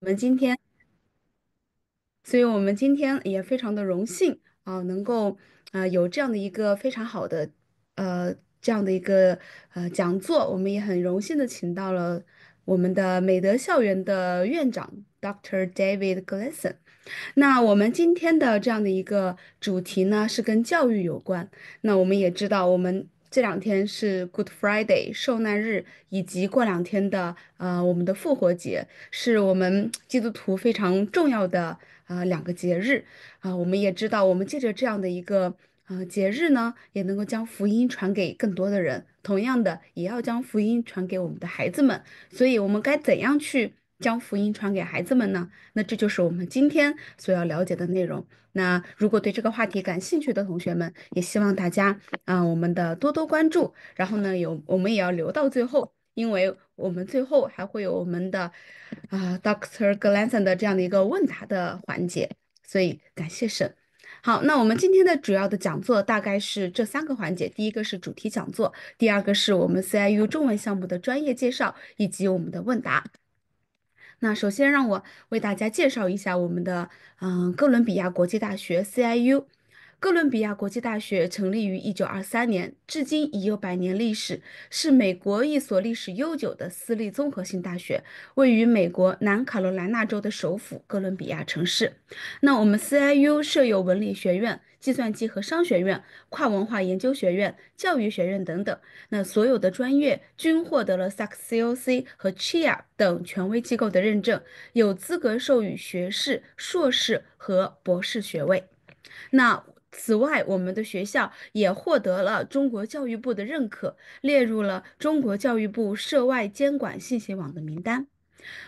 们今天，所以我们今天也非常的荣幸能够有这样的一个非常好的呃这样的一个讲座，我们也很荣幸的请到了我们的美德校园的院长 Dr. David Glesne。那我们今天的这样的一个主题呢，是跟教育有关。那我们也知道，我们这两天是 Good Friday 受难日，以及过两天的我们的复活节，是我们基督徒非常重要的两个节日我们也知道，我们借着这样的一个节日呢，也能够将福音传给更多的人。同样的，也要将福音传给我们的孩子们。所以，我们该怎样去将福音传给孩子们呢？那这就是我们今天所要了解的内容。那如果对这个话题感兴趣的同学们，也希望大家我们的多多关注。然后呢，我们也要留到最后，因为我们最后还会有我们的Dr. Glanson 的这样的一个问答的环节。所以感谢神。好，那我们今天的主要的讲座大概是这三个环节：第一个是主题讲座，第二个是我们 CIU 中文项目的专业介绍，以及我们的问答。那首先让我为大家介绍一下我们的哥伦比亚国际大学 CIU。哥伦比亚国际大学成立于1923年，至今已有100年历史，是美国一所历史悠久的私立综合性大学，位于美国南卡罗来纳州的首府哥伦比亚城市。那我们 CIU 设有文理学院、计算机和商学院、跨文化研究学院、教育学院等等。那所有的专业均获得了 SACSCOC 和 CHEA 等权威机构的认证，有资格授予学士、硕士和博士学位。那此外，我们的学校也获得了中国教育部的认可，列入了中国教育部涉外监管信息网的名单。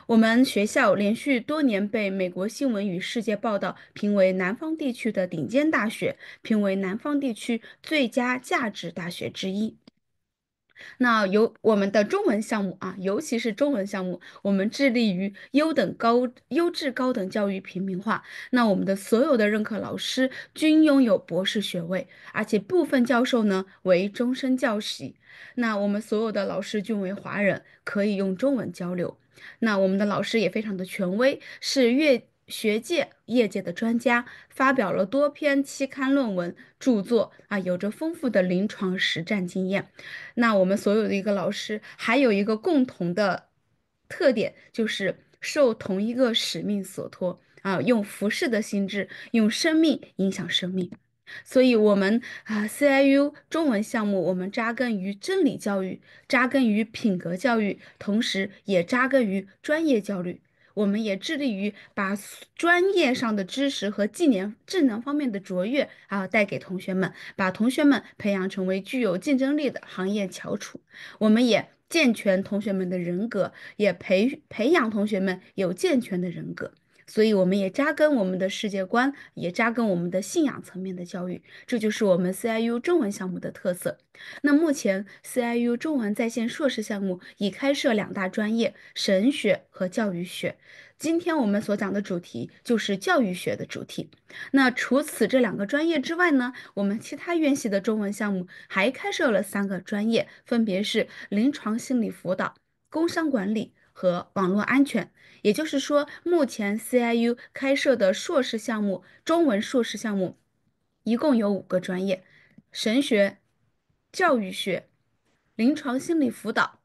我们学校连续多年被美国新闻与世界报道评为南方地区的顶尖大学，评为南方地区最佳价值大学之一。那由我们的中文项目尤其是中文项目，我们致力于优质高等教育平民化。那我们的所有的任课老师均拥有博士学位，而且部分教授呢为终身教习。那我们所有的老师均为华人，可以用中文交流。那我们的老师也非常的权威，是学界、业界的专家，发表了多篇期刊论文著作有着丰富的临床实战经验。那我们所有的一个老师还有一个共同的特点，就是受同一个使命所托用服侍的心智，用生命影响生命。所以，我们CIU 中文项目，我们扎根于真理教育，扎根于品格教育，同时也扎根于专业教育。我们也致力于把专业上的知识和技能方面的卓越带给同学们，把同学们培养成为具有竞争力的行业翘楚。我们也健全同学们的人格，也培养同学们有健全的人格。所以，我们也扎根我们的世界观，也扎根我们的信仰层面的教育，这就是我们 CIU 中文项目的特色。那目前 CIU 中文在线硕士项目已开设两大专业：神学和教育学。今天我们所讲的主题就是教育学的主题。那除此这两个专业之外呢，我们其他院系的中文项目还开设了3个专业，分别是临床心理辅导、工商管理和网络安全。也就是说，目前 CIU 开设的硕士项目，中文硕士项目一共有5个专业：神学、教育学、临床心理辅导、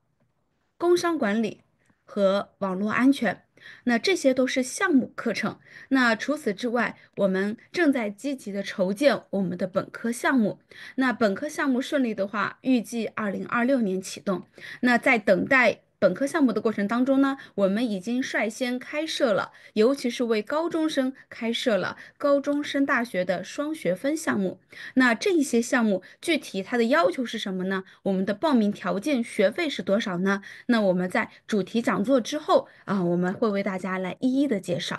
工商管理和网络安全。那这些都是项目课程。那除此之外，我们正在积极的筹建我们的本科项目。那本科项目顺利的话，预计2026年启动。那在等待本科项目的过程当中呢，我们已经率先开设了，尤其是为高中生开设了高中升大学的双学分项目。那这一些项目具体它的要求是什么呢？我们的报名条件、学费是多少呢？那我们在主题讲座之后我们会为大家来一一的介绍。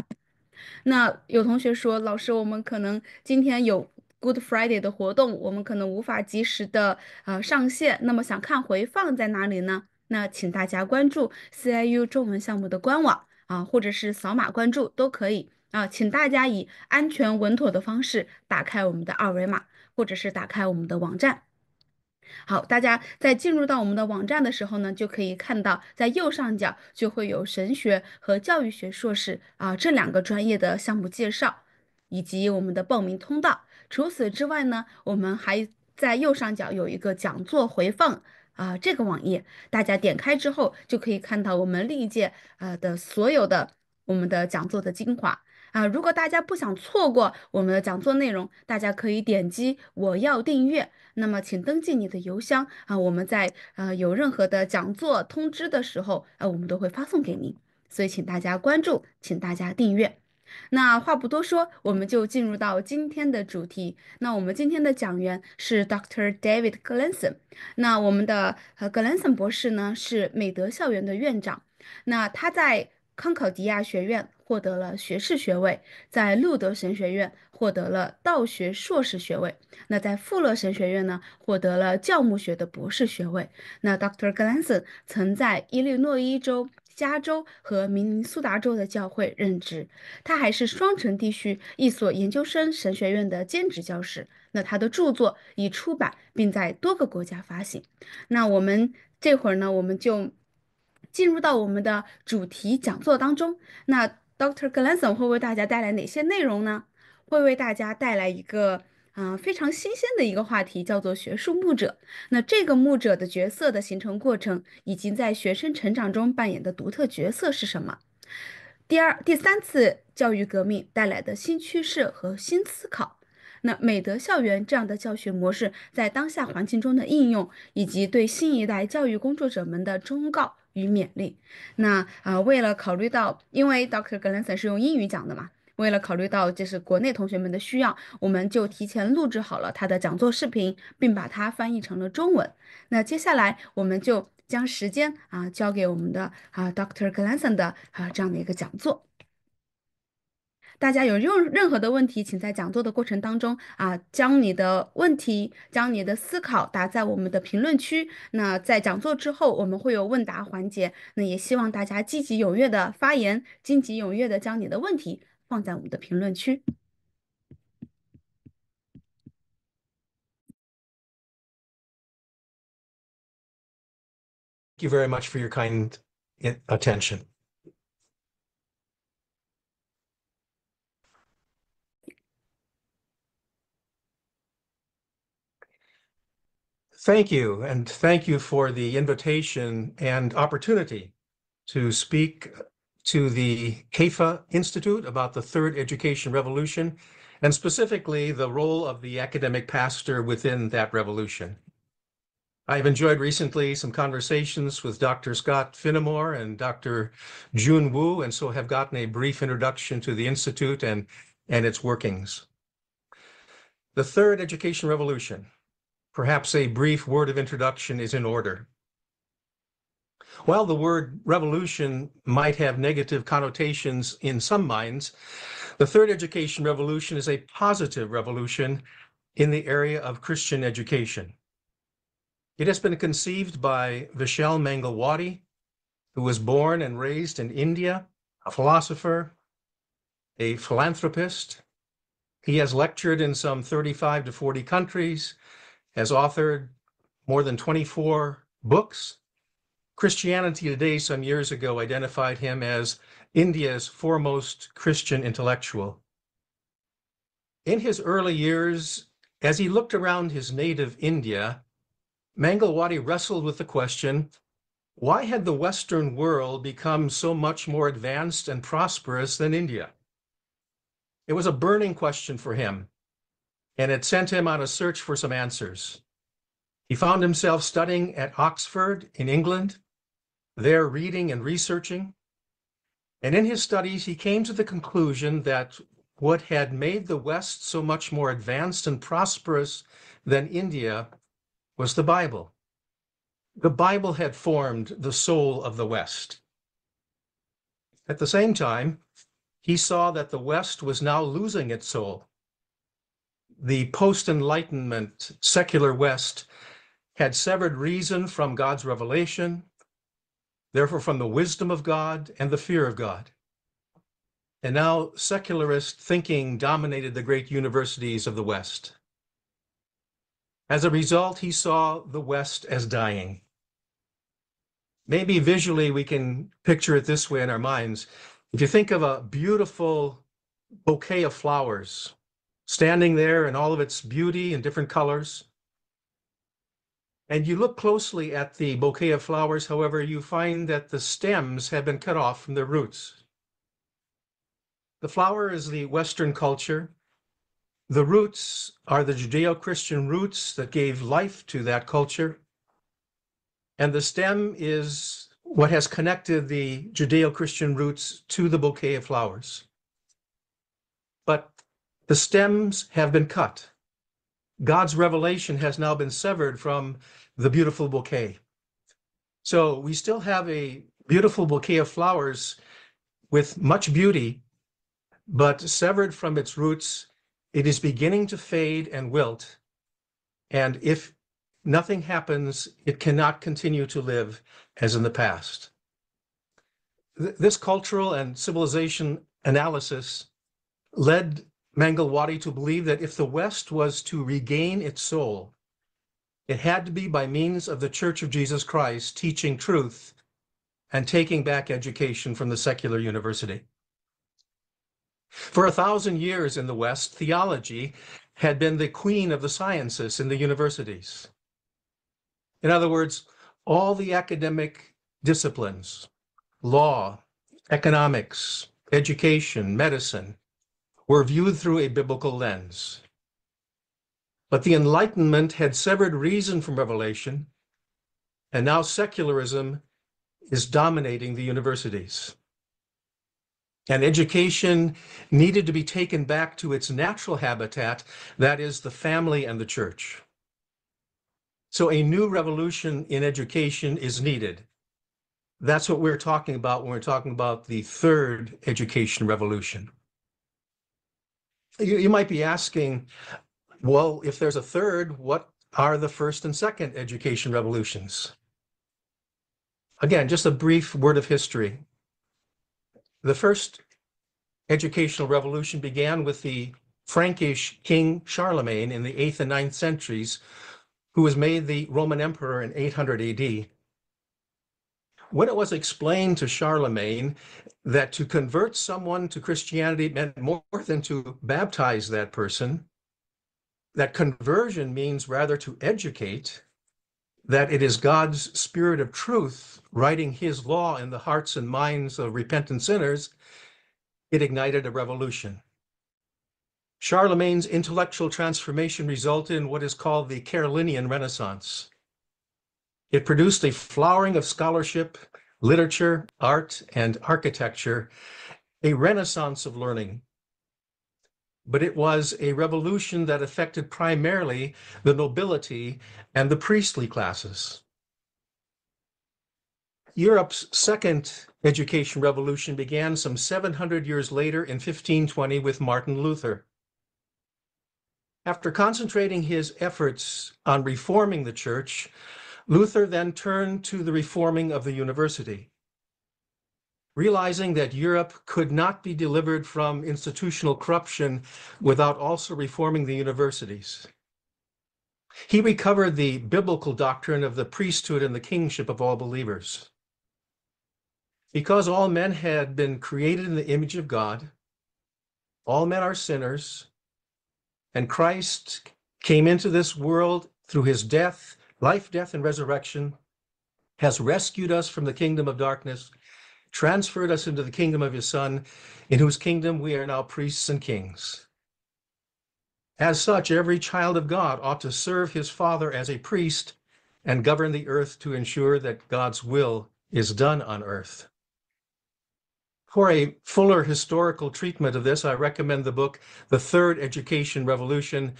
那有同学说，老师，我们可能今天有 Good Friday 的活动，我们可能无法及时的上线，那么想看回放在哪里呢？那请大家关注 CIU 中文项目的官网或者是扫码关注都可以请大家以安全稳妥的方式打开我们的二维码，或者是打开我们的网站。好，大家在进入到我们的网站的时候呢，就可以看到在右上角就会有神学和教育学硕士这两个专业的项目介绍，以及我们的报名通道。除此之外呢，我们还在右上角有一个讲座回放这个网页，大家点开之后就可以看到我们历届的所有的我们的讲座的精华。如果大家不想错过我们的讲座内容，大家可以点击我要订阅。那么，请登记你的邮箱我们在有任何的讲座通知的时候我们都会发送给您。所以，请大家关注，请大家订阅。那话不多说，我们就进入到今天的主题。那我们今天的讲员是 Dr. David Glesne。那我们的Glesne 博士呢是美德校园的院长。那他在康考迪亚学院获得了学士学位，在路德神学院获得了道学硕士学位。那在富勒神学院呢获得了教牧学的博士学位。那 Dr. Glesne 曾在伊利诺伊州、加州和明尼苏达州的教会任职。他还是双城地区一所研究生神学院的兼职教师。那他的著作已出版，并在多个国家发行。那我们这会儿呢，我们就进入到我们的主题讲座当中。那 Dr. Glesne 会为大家带来哪些内容呢？会为大家带来一个非常新鲜的一个话题，叫做学术牧者。那这个牧者的角色的形成过程，以及在学生成长中扮演的独特角色是什么？第三次教育革命带来的新趋势和新思考。那美德校园这样的教学模式在当下环境中的应用，以及对新一代教育工作者们的忠告与勉励。那为了考虑到，因为 Dr. Glesne 是用英语讲的嘛，为了考虑到就是国内同学们的需要，我们就提前录制好了他的讲座视频，并把它翻译成了中文。那接下来我们就将时间交给我们的Dr. Glesne 的这样的一个讲座。大家有任何的问题，请在讲座的过程当中将你的问题、将你的思考打在我们的评论区。那在讲座之后，我们会有问答环节，那也希望大家积极踊跃的发言，积极踊跃的将你的问题放在我们的评论区。Thank you very much for your kind attention. Thank you, and thank you for the invitation and opportunity to speak to the CAFA Institute about the Third Education Revolution, and specifically the role of the academic pastor within that revolution. I've enjoyed recently some conversations with Dr. Scott Finnemore and Dr. Jun Wu, and so have gotten a brief introduction to the Institute and its workings. The Third Education Revolution. Perhaps a brief word of introduction is in order. While the word revolution might have negative connotations in some minds, the Third Education Revolution is a positive revolution in the area of Christian education. It has been conceived by Vishal Mangalwadi, who was born and raised in India, a philosopher, a philanthropist. He has lectured in some 35 to 40 countries, has authored more than 24 books. Christianity Today some years ago identified him as India's foremost Christian intellectual. In his early years, as he looked around his native India, Mangalwadi wrestled with the question, why had the Western world become so much more advanced and prosperous than India? It was a burning question for him, and it sent him on a search for some answers. He found himself studying at Oxford in England, there reading and researching. And in his studies, he came to the conclusion that what had made the West so much more advanced and prosperous than India was the Bible. The Bible had formed the soul of the West. At the same time, he saw that the West was now losing its soul. The post-Enlightenment secular West had severed reason from God's revelation, therefore from the wisdom of God and the fear of God. And now secularist thinking dominated the great universities of the West. As a result, he saw the West as dying. Maybe visually we can picture it this way in our minds. If you think of a beautiful bouquet of flowers standing there in all of its beauty and different colors, and you look closely at the bouquet of flowers, however, you find that the stems have been cut off from their roots. The flower is the Western culture. The roots are the Judeo-Christian roots that gave life to that culture. And the stem is what has connected the Judeo-Christian roots to the bouquet of flowers. But the stems have been cut. God's revelation has now been severed from the beautiful bouquet. So we still have a beautiful bouquet of flowers with much beauty, but severed from its roots, it is beginning to fade and wilt. And if nothing happens, it cannot continue to live as in the past. This cultural and civilization analysis led Mangalwadi to believe that if the West was to regain its soul, it had to be by means of the Church of Jesus Christ teaching truth and taking back education from the secular university. For 1,000 years in the West, theology had been the queen of the sciences in the universities. In other words, all the academic disciplines, law, economics, education, medicine, were viewed through a biblical lens. But the Enlightenment had severed reason from revelation, and now secularism is dominating the universities. And education needed to be taken back to its natural habitat, that is the family and the church. So a new revolution in education is needed. That's what we're talking about when we're talking about the third education revolution. You might be asking, well, if there's a third, what are the first and second education revolutions? Again, just a brief word of history. The first educational revolution began with the Frankish king Charlemagne in the 8th and 9th centuries, who was made the Roman emperor in 800 AD. When it was explained to Charlemagne that to convert someone to Christianity meant more than to baptize that person, that conversion means rather to educate, that it is God's Spirit of truth writing his law in the hearts and minds of repentant sinners, it ignited a revolution. Charlemagne's intellectual transformation resulted in what is called the Carolinian Renaissance. It produced a flowering of scholarship, literature, art, and architecture, a renaissance of learning. But it was a revolution that affected primarily the nobility and the priestly classes. Europe's second education revolution began some 700 years later in 1520 with Martin Luther. After concentrating his efforts on reforming the church, Luther then turned to the reforming of the university. Realizing that Europe could not be delivered from institutional corruption without also reforming the universities. He recovered the biblical doctrine of the priesthood and the kingship of all believers. Because all men had been created in the image of God, all men are sinners, and Christ came into this world through his death, life, death, and resurrection, has rescued us from the kingdom of darkness, transferred us into the kingdom of his Son, in whose kingdom we are now priests and kings. As such, every child of God ought to serve his Father as a priest and govern the earth to ensure that God's will is done on earth. For a fuller historical treatment of this, I recommend the book, The Third Education Revolution.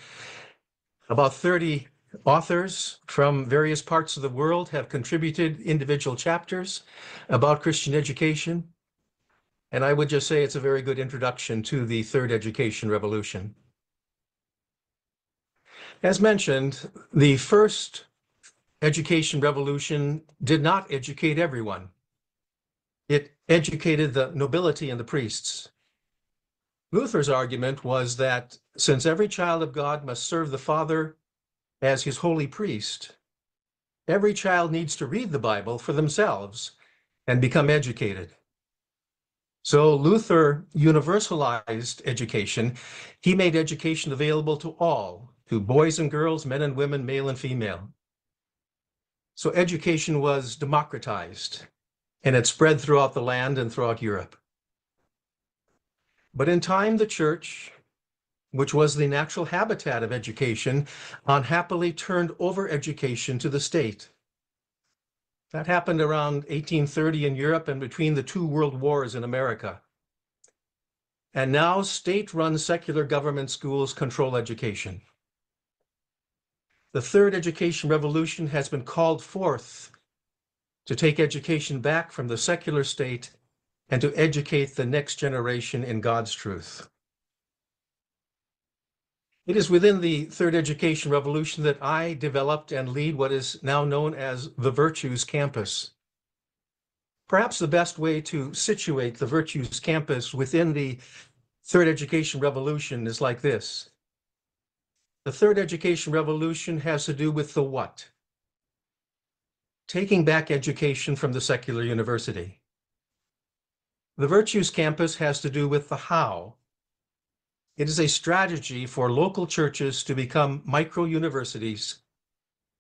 About 30 authors from various parts of the world have contributed individual chapters about Christian education. And I would just say it's a very good introduction to the third education revolution. As mentioned, the first education revolution did not educate everyone. It educated the nobility and the priests. Luther's argument was that since every child of God must serve the Father as his holy priest, every child needs to read the Bible for themselves and become educated. So Luther universalized education. He made education available to all, to boys and girls, men and women, male and female. So education was democratized, and it spread throughout the land and throughout Europe. But in time, the church, which was the natural habitat of education, unhappily turned over education to the state. That happened around 1830 in Europe and between the two world wars in America. And now state-run secular government schools control education. The third education revolution has been called forth to take education back from the secular state and to educate the next generation in God's truth. It is within the third education revolution that I developed and lead what is now known as the Virtues Campus. Perhaps the best way to situate the Virtues Campus within the third education revolution is like this. The third education revolution has to do with the what? Taking back education from the secular university. The Virtues Campus has to do with the how. It is a strategy for local churches to become micro-universities,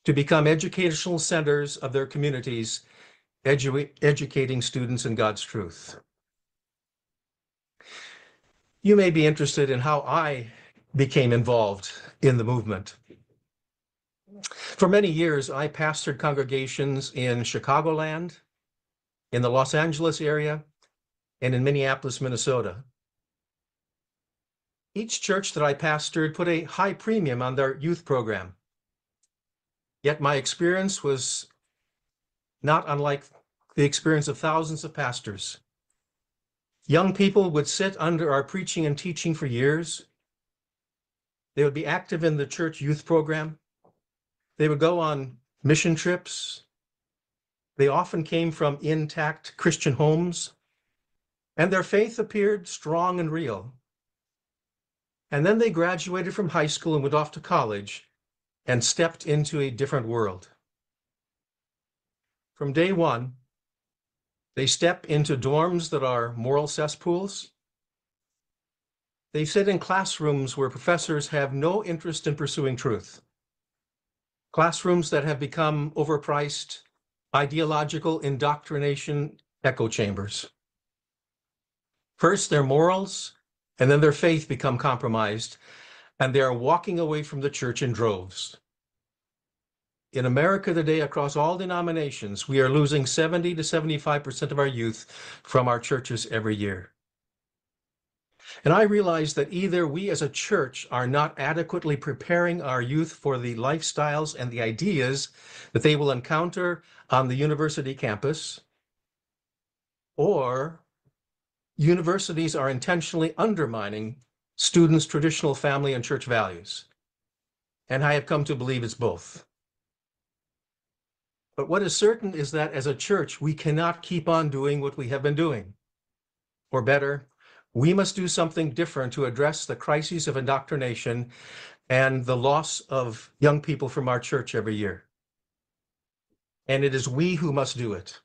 to become educational centers of their communities, educating students in God's truth. You may be interested in how I became involved in the movement. For many years, I pastored congregations in Chicagoland, in the Los Angeles area, and in Minneapolis, Minnesota. Each church that I pastored put a high premium on their youth program. Yet my experience was not unlike the experience of thousands of pastors. Young people would sit under our preaching and teaching for years. They would be active in the church youth program. They would go on mission trips. They often came from intact Christian homes, and their faith appeared strong and real. And then they graduated from high school and went off to college and stepped into a different world. From day one, they step into dorms that are moral cesspools. They sit in classrooms where professors have no interest in pursuing truth. Classrooms that have become overpriced, ideological indoctrination echo chambers. First, their morals, and then their faith become compromised, and they are walking away from the church in droves. In America today, across all denominations, we are losing 70 to 75% of our youth from our churches every year. And I realize that either we as a church are not adequately preparing our youth for the lifestyles and the ideas that they will encounter on the university campus, or universities are intentionally undermining students' traditional family and church values. And I have come to believe it's both. But what is certain is that as a church, we cannot keep on doing what we have been doing. Or better, we must do something different to address the crises of indoctrination and the loss of young people from our church every year. And it is we who must do it.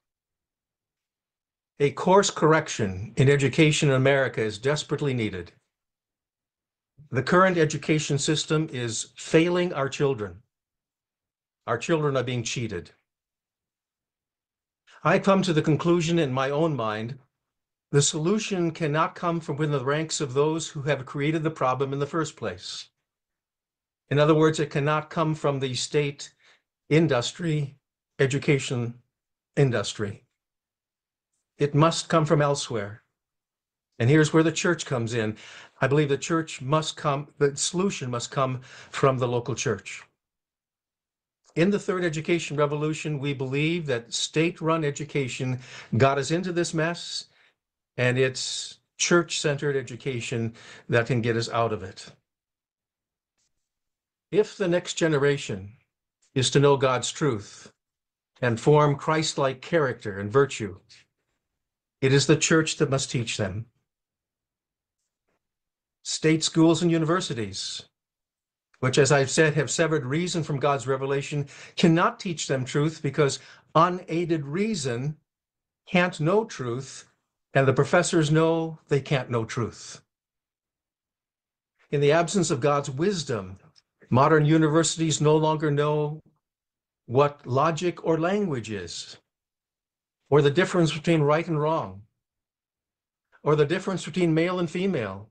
A course correction in education in America is desperately needed. The current education system is failing our children. Our children are being cheated. I come to the conclusion in my own mind, the solution cannot come from within the ranks of those who have created the problem in the first place. In other words, it cannot come from the state industry, education industry. It must come from elsewhere. And here's where the church comes in. I believe the solution must come from the local church. In the third education revolution, we believe that state-run education got us into this mess, and it's church-centered education that can get us out of it. If the next generation is to know God's truth and form Christ-like character and virtue, it is the church that must teach them. State schools and universities which, as I've said, have severed reason from God's revelation, cannot teach them truth because unaided reason can't know truth, and the professors know they can't know truth. In the absence of God's wisdom, modern universities no longer know what logic or language is, or the difference between right and wrong, or the difference between male and female,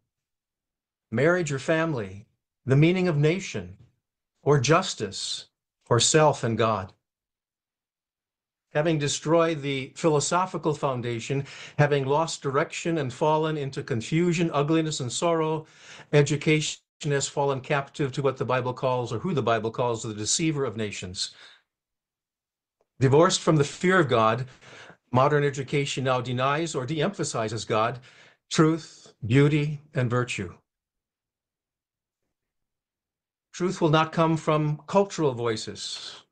marriage or family, the meaning of nation, or justice, or self and God. Having destroyed the philosophical foundation, having lost direction and fallen into confusion, ugliness, and sorrow, education has fallen captive to what the Bible calls, or who the Bible calls, the deceiver of nations. Divorced from the fear of God, modern education now denies or de-emphasizes God, truth, beauty, and virtue. Truth will not come from cultural voices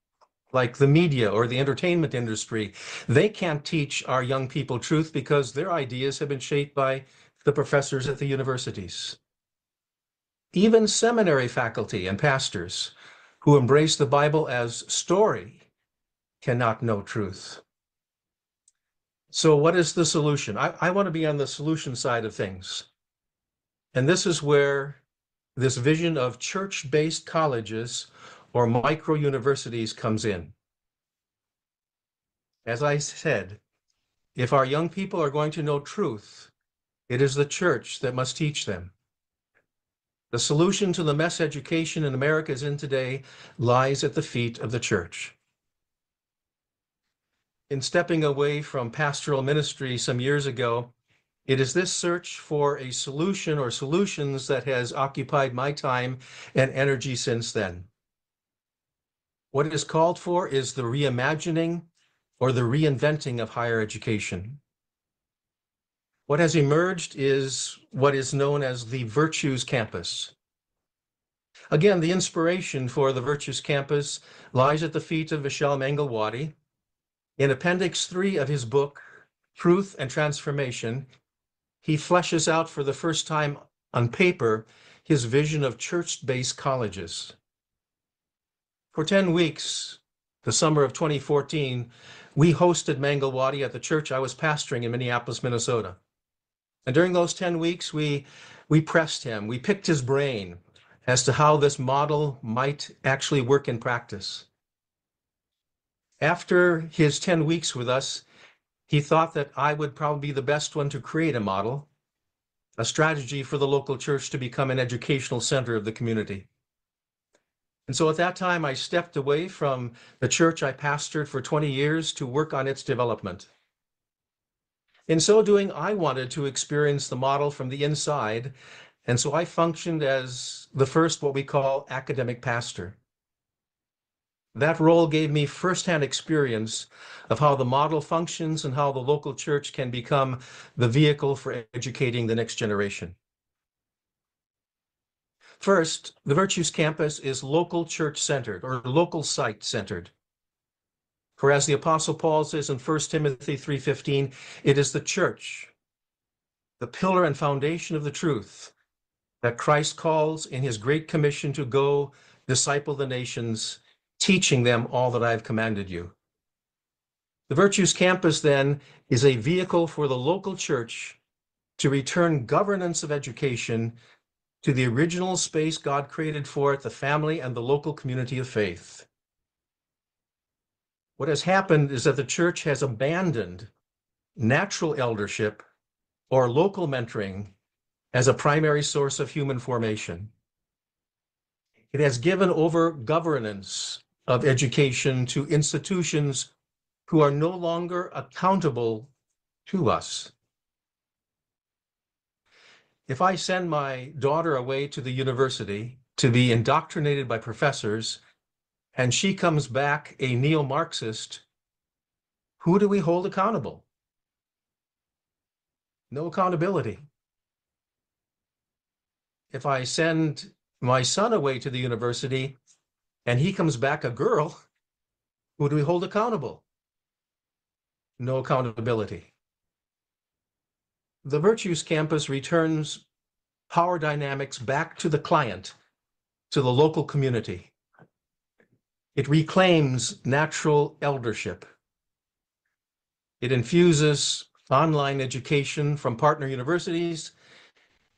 like the media or the entertainment industry. They can't teach our young people truth because their ideas have been shaped by the professors at the universities. Even seminary faculty and pastors who embrace the Bible as story cannot know truth. So what is the solution? I want to be on the solution side of things. And this is where this vision of church-based colleges or micro-universities comes in. As I said, if our young people are going to know truth, it is the church that must teach them. The solution to the mess education in America is in today lies at the feet of the church. In stepping away from pastoral ministry some years ago, it is this search for a solution or solutions that has occupied my time and energy since then. What it is called for is the reimagining or the reinventing of higher education. What has emerged is what is known as the Virtues Campus. Again, the inspiration for the Virtues Campus lies at the feet of Vishal Mangalwadi. In Appendix 3 of his book, Truth and Transformation, he fleshes out for the first time on paper his vision of church-based colleges. For 10 weeks, the summer of 2014, we hosted Mangalwadi at the church I was pastoring in Minneapolis, Minnesota. And during those 10 weeks, we pressed him, we picked his brain as to how this model might actually work in practice. After his 10 weeks with us, he thought that I would probably be the best one to create a model, a strategy for the local church to become an educational center of the community. And so at that time, I stepped away from the church I pastored for 20 years to work on its development. In so doing, I wanted to experience the model from the inside, and so I functioned as the first what we call academic pastor. That role gave me firsthand experience of how the model functions and how the local church can become the vehicle for educating the next generation. First, the Virtues Campus is local church-centered or local site-centered. For as the Apostle Paul says in 1 Timothy 3:15, it is the church, the pillar and foundation of the truth, that Christ calls in his great commission to go disciple the nations, teaching them all that I have commanded you. The Virtues Campus, then, is a vehicle for the local church to return governance of education to the original space God created for it, the family and the local community of faith. What has happened is that the church has abandoned natural eldership or local mentoring as a primary source of human formation. It has given over governance of education to institutions who are no longer accountable to us. If I send my daughter away to the university to be indoctrinated by professors, and she comes back a neo-Marxist, who do we hold accountable? No accountability. If I send my son away to the university and he comes back a girl, who do we hold accountable? No accountability. The Virtues Campus returns power dynamics back to the client to the local community. It reclaims natural eldership. It infuses online education from partner universities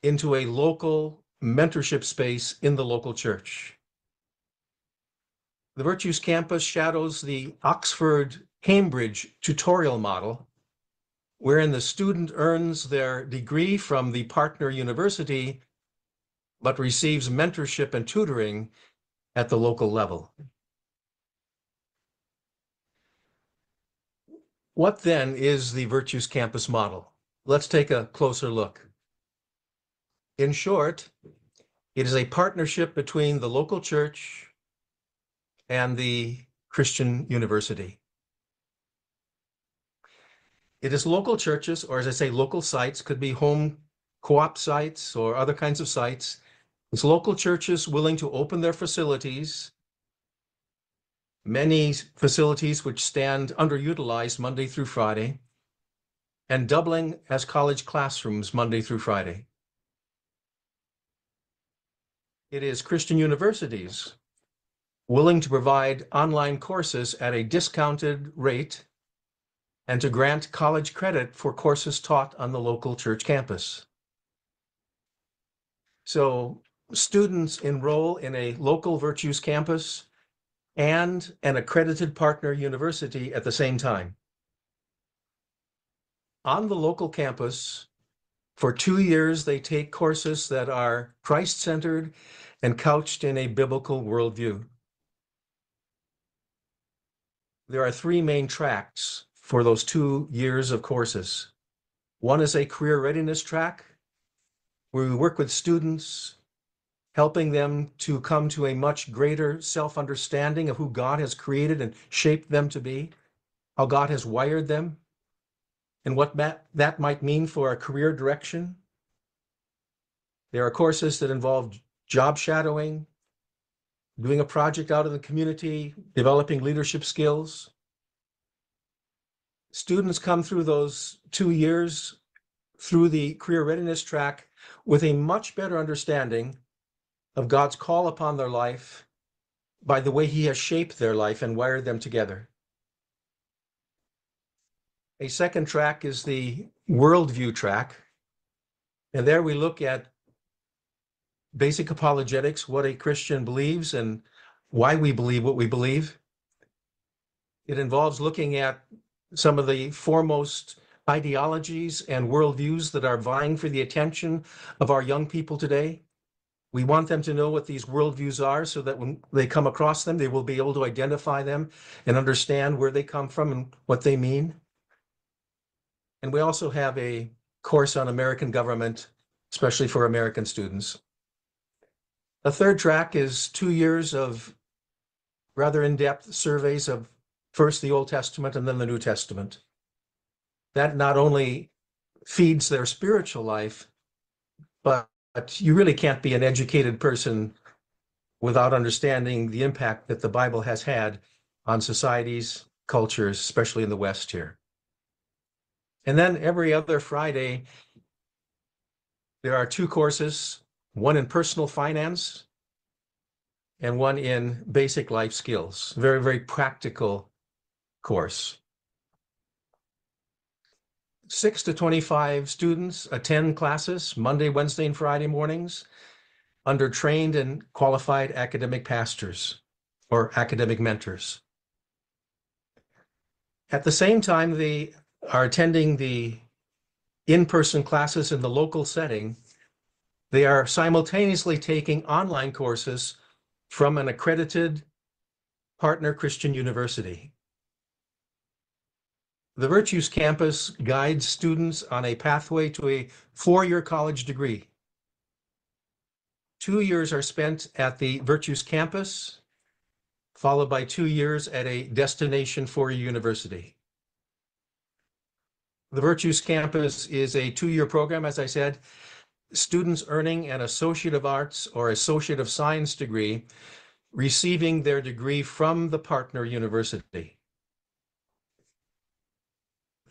into a local mentorship space in the local church. The Virtues Campus shadows the Oxford-Cambridge tutorial model, wherein the student earns their degree from the partner university, but receives mentorship and tutoring at the local level. What then is the Virtues Campus model? Let's take a closer look. In short, it is a partnership between the local church and the Christian university. It is local churches, or as I say, local sites, could be home co-op sites or other kinds of sites. It's local churches willing to open their facilities, many facilities which stand underutilized Monday through Friday, and doubling as college classrooms Monday through Friday. It is Christian universities willing to provide online courses at a discounted rate and to grant college credit for courses taught on the local church campus. So students enroll in a local Virtues campus and an accredited partner university at the same time. On the local campus, for 2 years, they take courses that are Christ-centered and couched in a biblical worldview. There are 3 main tracks for those 2 years of courses. One is a career readiness track, where we work with students, helping them to come to a much greater self-understanding of who God has created and shaped them to be, how God has wired them, and what that might mean for a career direction. There are courses that involve job shadowing, doing a project out in the community, developing leadership skills. Students come through those 2 years through the career readiness track with a much better understanding of God's call upon their life by the way He has shaped their life and wired them together. A second track is the worldview track. And there we look at basic apologetics, what a Christian believes and why we believe what we believe. It involves looking at some of the foremost ideologies and worldviews that are vying for the attention of our young people today. We want them to know what these worldviews are so that when they come across them, they will be able to identify them and understand where they come from and what they mean. And we also have a course on American government, especially for American students. A third track is 2 years of rather in-depth surveys of first the Old Testament and then the New Testament. That not only feeds their spiritual life, but you really can't be an educated person without understanding the impact that the Bible has had on societies, cultures, especially in the West here. And then every other Friday, there are 2 courses, one in personal finance and one in basic life skills. Very, very practical course. 6 to 25 students attend classes Monday, Wednesday, and Friday mornings under trained and qualified academic pastors or academic mentors. At the same time, they are attending the in-person classes in the local setting. They are simultaneously taking online courses from an accredited partner Christian university. The Virtues Campus guides students on a pathway to a 4-year college degree. 2 years are spent at the Virtues Campus, followed by 2 years at a destination 4-year university. The Virtues Campus is a 2-year program, as I said. Students earning an Associate of Arts or Associate of Science degree, receiving their degree from the partner university.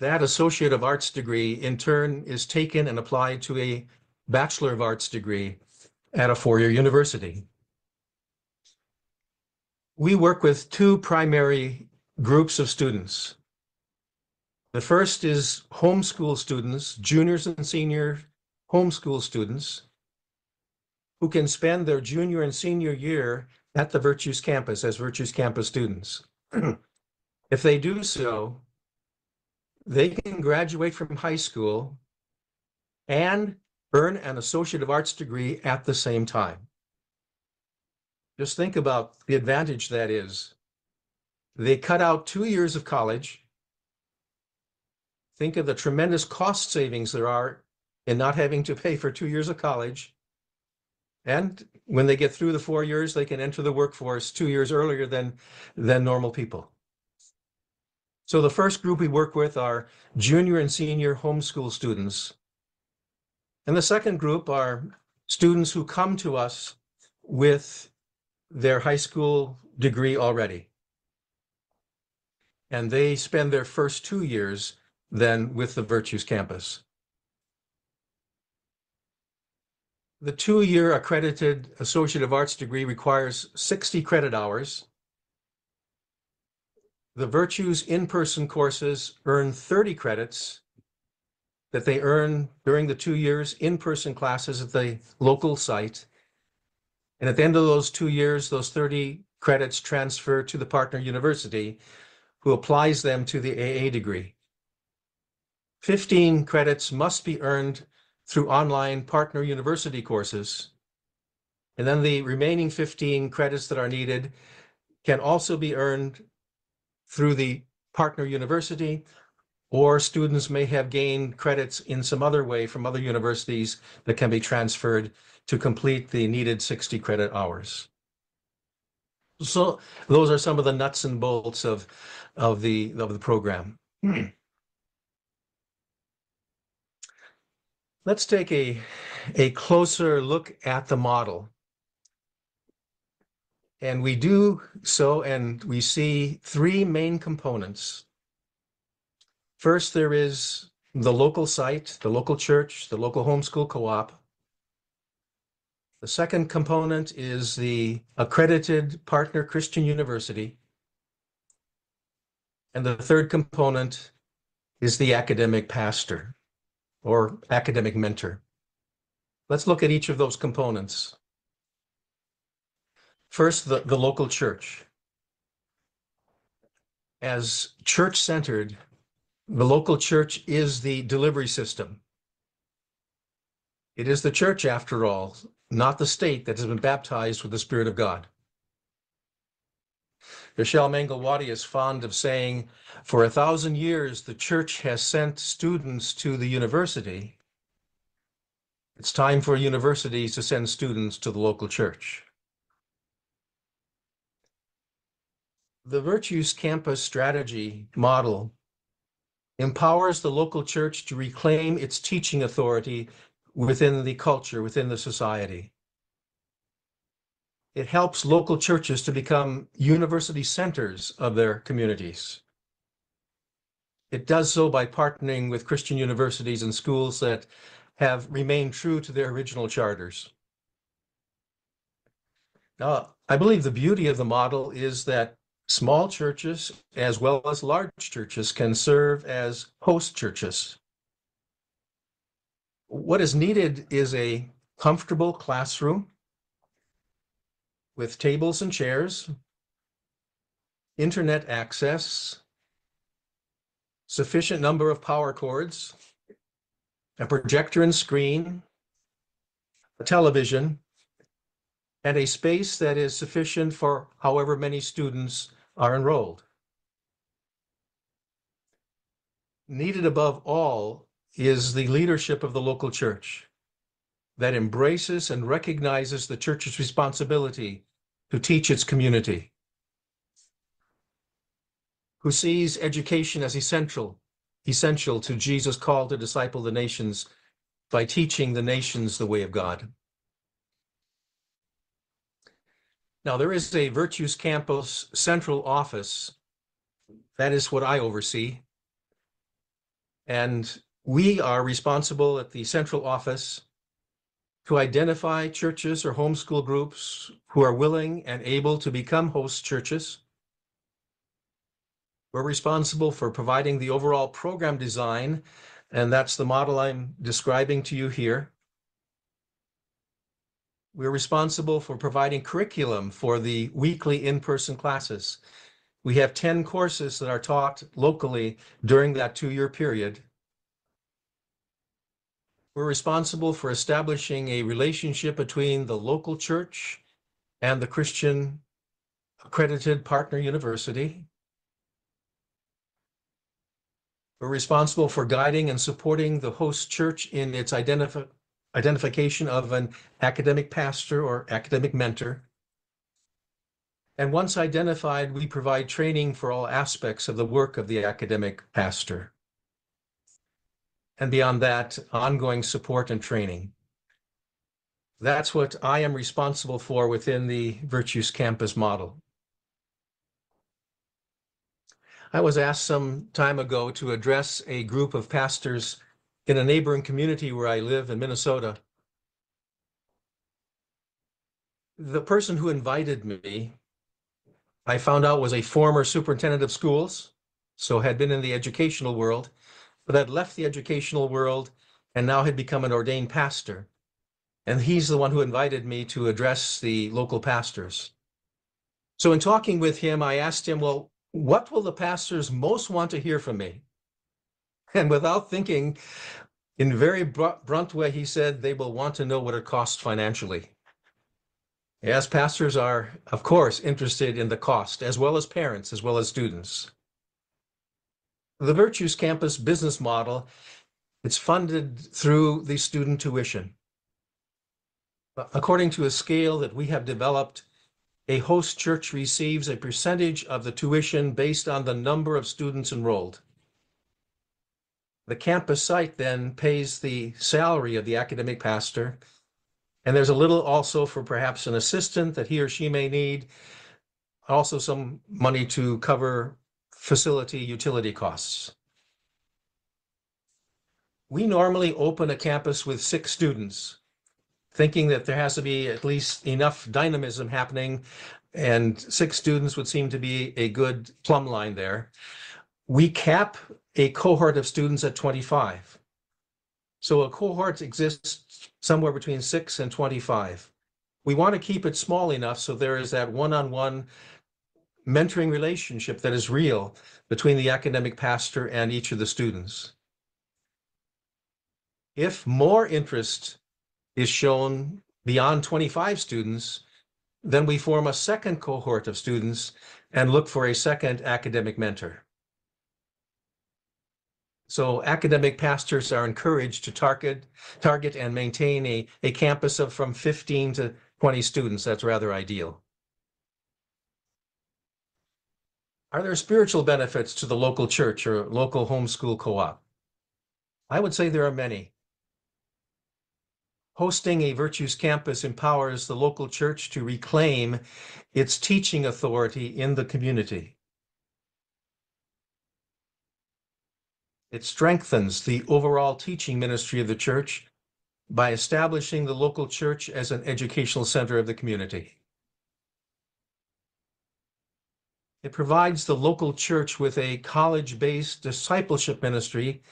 That Associate of Arts degree, in turn, is taken and applied to a Bachelor of Arts degree at a 4-year university. We work with two primary groups of students. The first is homeschool students, juniors and senior homeschool students, who can spend their junior and senior year at the Virtues campus as Virtues campus students. If they do so, they can graduate from high school and earn an Associate of Arts degree at the same time. Just think about the advantage that is. They cut out 2 years of college. Think of the tremendous cost savings there are in not having to pay for 2 years of college. And when they get through the 4 years, they can enter the workforce 2 years earlier than normal people. So the first group we work with are junior and senior homeschool students. And the second group are students who come to us with their high school degree already. And they spend their first 2 years then with the Virtues campus. The 2-year accredited Associate of Arts degree requires 60 credit hours. The Virtues in-person courses earn 30 credits that they earn during the 2 years in-person classes at the local site. And at the end of those 2 years, those 30 credits transfer to the partner university, who applies them to the AA degree. 15 credits must be earned through online partner university courses. And then the remaining 15 credits that are needed can also be earned through the partner university, or students may have gained credits in some other way from other universities that can be transferred to complete the needed 60 credit hours. So those are some of the nuts and bolts of the program. Let's take a closer look at the model. And we do so, and we see three main components. First, there is the local site, the local church, the local homeschool co-op. The second component is the accredited partner Christian university. And the third component is the academic pastor or academic mentor. Let's look at each of those components. First, the local church. As church-centered, the local church is the delivery system. It is the church, after all, not the state, that has been baptized with the Spirit of God. Vishal Mangalwadi is fond of saying, for 1,000 years, the church has sent students to the university. It's time for universities to send students to the local church. The Virtues Campus strategy model empowers the local church to reclaim its teaching authority within the culture, within the society. It helps local churches to become university centers of their communities. It does so by partnering with Christian universities and schools that have remained true to their original charters. Now, I believe the beauty of the model is that small churches, as well as large churches, can serve as host churches. What is needed is a comfortable classroom with tables and chairs, internet access, sufficient number of power cords, a projector and screen, a television, and a space that is sufficient for however many students are enrolled. Needed above all is the leadership of the local church that embraces and recognizes the church's responsibility to teach its community, who sees education as essential to Jesus' call to disciple the nations by teaching the nations the way of God. Now, there is a Virtues Campus central office. That is what I oversee. And we are responsible at the central office to identify churches or homeschool groups who are willing and able to become host churches. We're responsible for providing the overall program design, and that's the model I'm describing to you here. We're responsible for providing curriculum for the weekly in-person classes. We have 10 courses that are taught locally during that 2-year period. We're responsible for establishing a relationship between the local church and the Christian accredited partner university. We're responsible for guiding and supporting the host church in its identification of an academic pastor or academic mentor. And once identified, we provide training for all aspects of the work of the academic pastor. And beyond that, ongoing support and training. That's what I am responsible for within the Virtues Campus model. I was asked some time ago to address a group of pastors in a neighboring community where I live in Minnesota. The person who invited me, I found out, was a former superintendent of schools, so had been in the educational world, but had left the educational world and now had become an ordained pastor. And he's the one who invited me to address the local pastors. So in talking with him, I asked him, well, what will the pastors most want to hear from me? And without thinking, in a very blunt way, he said they will want to know what it costs financially. Yes, pastors are, of course, interested in the cost, as well as parents, as well as students. The Virtues Campus business model, it's funded through the student tuition. According to a scale that we have developed, a host church receives a percentage of the tuition based on the number of students enrolled. The campus site then pays the salary of the academic pastor, and there's a little also for perhaps an assistant that he or she may need, also some money to cover facility utility costs. We normally open a campus with 6 students, thinking that there has to be at least enough dynamism happening, and 6 students would seem to be a good plumb line there. We cap a cohort of students at 25. So a cohort exists somewhere between 6 and 25. We want to keep it small enough so there is that one-on-one mentoring relationship that is real between the academic pastor and each of the students. If more interest is shown beyond 25 students, then we form a second cohort of students and look for a second academic mentor. So academic pastors are encouraged to target and maintain a campus of from 15 to 20 students. That's rather ideal. Are there spiritual benefits to the local church or local homeschool co-op? I would say there are many. Hosting a Virtues Campus empowers the local church to reclaim its teaching authority in the community. It strengthens the overall teaching ministry of the church by establishing the local church as an educational center of the community. It provides the local church with a college-based discipleship ministry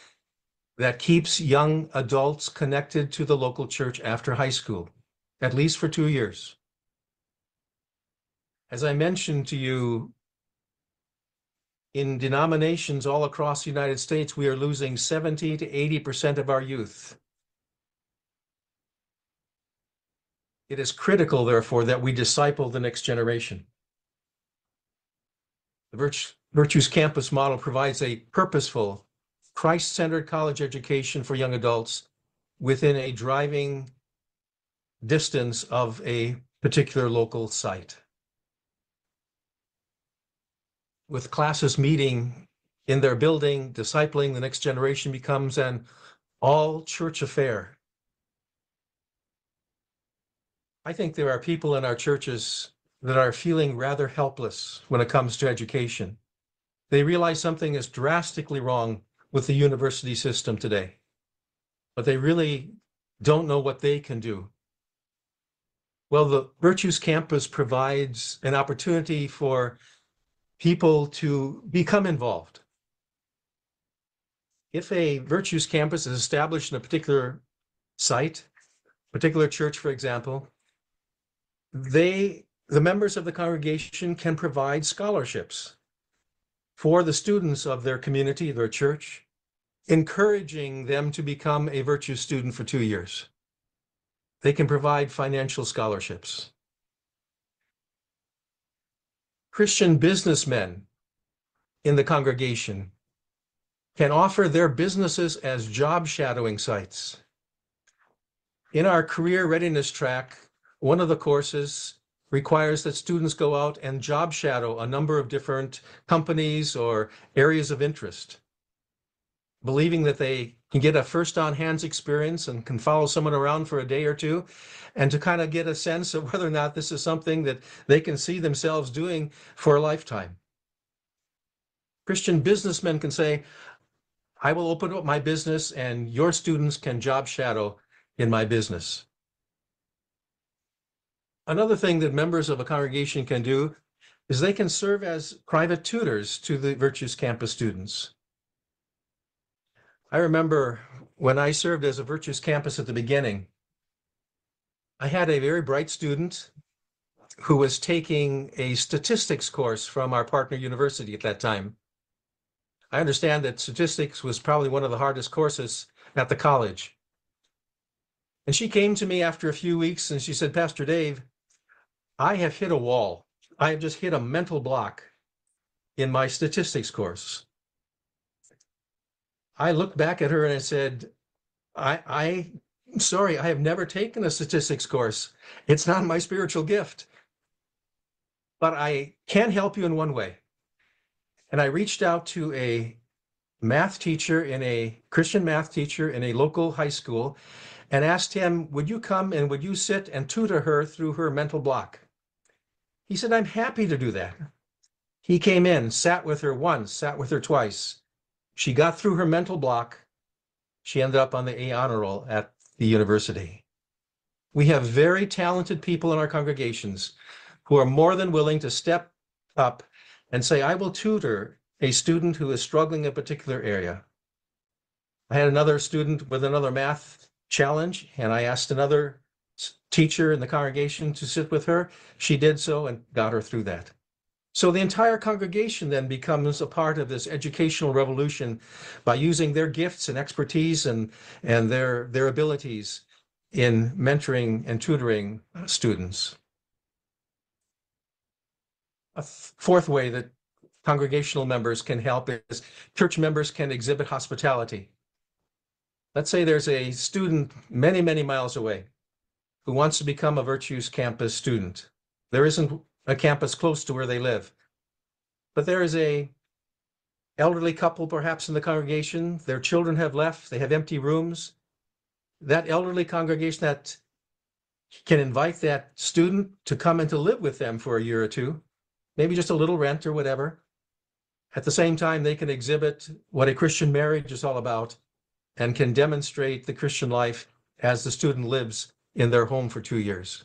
that keeps young adults connected to the local church after high school, at least for 2 years. As I mentioned to you, in denominations all across the United States, we are losing 70 to 80% of our youth. It is critical, therefore, that we disciple the next generation. The Virtues Campus model provides a purposeful, Christ-centered college education for young adults within a driving distance of a particular local site. With classes meeting in their building, discipling the next generation becomes an all-church affair. I think there are people in our churches that are feeling rather helpless when it comes to education. They realize something is drastically wrong with the university system today, but they really don't know what they can do Well, the Virtues Campus provides an opportunity for people to become involved. If a Virtues Campus is established in a particular site, particular church, for example, the members of the congregation can provide scholarships for the students of their community, their church, encouraging them to become a Virtues student for 2 years. They can provide financial scholarships. Christian businessmen in the congregation can offer their businesses as job shadowing sites. In our career readiness track, one of the courses requires that students go out and job shadow a number of different companies or areas of interest, believing that they can get a first on hands experience and can follow someone around for a day or two and to kind of get a sense of whether or not this is something that they can see themselves doing for a lifetime. Christian businessmen can say, I will open up my business and your students can job shadow in my business. Another thing that members of a congregation can do is they can serve as private tutors to the Virtues Campus students. I remember when I served as a Virtues Campus at the beginning, I had a very bright student who was taking a statistics course from our partner university at that time. I understand that statistics was probably one of the hardest courses at the college. And she came to me after a few weeks and she said, Pastor Dave, I have hit a wall. I have just hit a mental block in my statistics course. I looked back at her and I said, I'm sorry, I have never taken a statistics course. It's not my spiritual gift. But I can help you in one way. And I reached out to a Christian math teacher in a local high school and asked him, would you come and would you sit and tutor her through her mental block? He said, I'm happy to do that. He came in, sat with her once, sat with her twice. She got through her mental block. She ended up on the A honor roll at the university. We have very talented people in our congregations who are more than willing to step up and say, I will tutor a student who is struggling in a particular area. I had another student with another math challenge, and I asked another teacher in the congregation to sit with her. She did so and got her through that. So the entire congregation then becomes a part of this educational revolution by using their gifts and expertise and their abilities in mentoring and tutoring students. A fourth way that congregational members can help is church members can exhibit hospitality. Let's say there's a student many, many miles away who wants to become a Virtues Campus student. There isn't a campus close to where they live, but there is a elderly couple perhaps in the congregation. Their children have left. They have empty rooms. That elderly congregation that can invite that student to come and to live with them for a year or two, maybe just a little rent or whatever. At the same time, they can exhibit what a Christian marriage is all about and can demonstrate the Christian life as the student lives in their home for 2 years.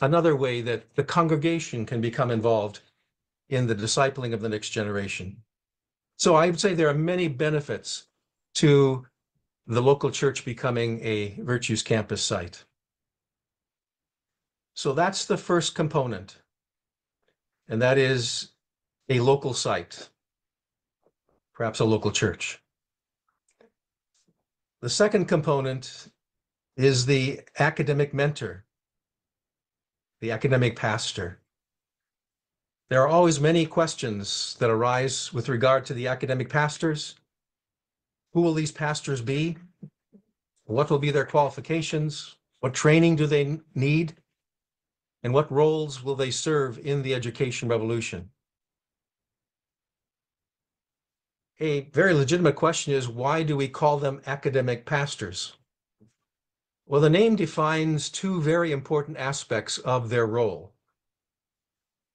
Another way that the congregation can become involved in the discipling of the next generation. So I would say there are many benefits to the local church becoming a Virtues Campus site. So that's the first component, and that is a local site, perhaps a local church. The second component is the academic mentor, the academic pastor. There are always many questions that arise with regard to the academic pastors. Who will these pastors be? What will be their qualifications? What training do they need? And what roles will they serve in the education revolution? A very legitimate question is, why do we call them academic pastors? Well, the name defines two very important aspects of their role.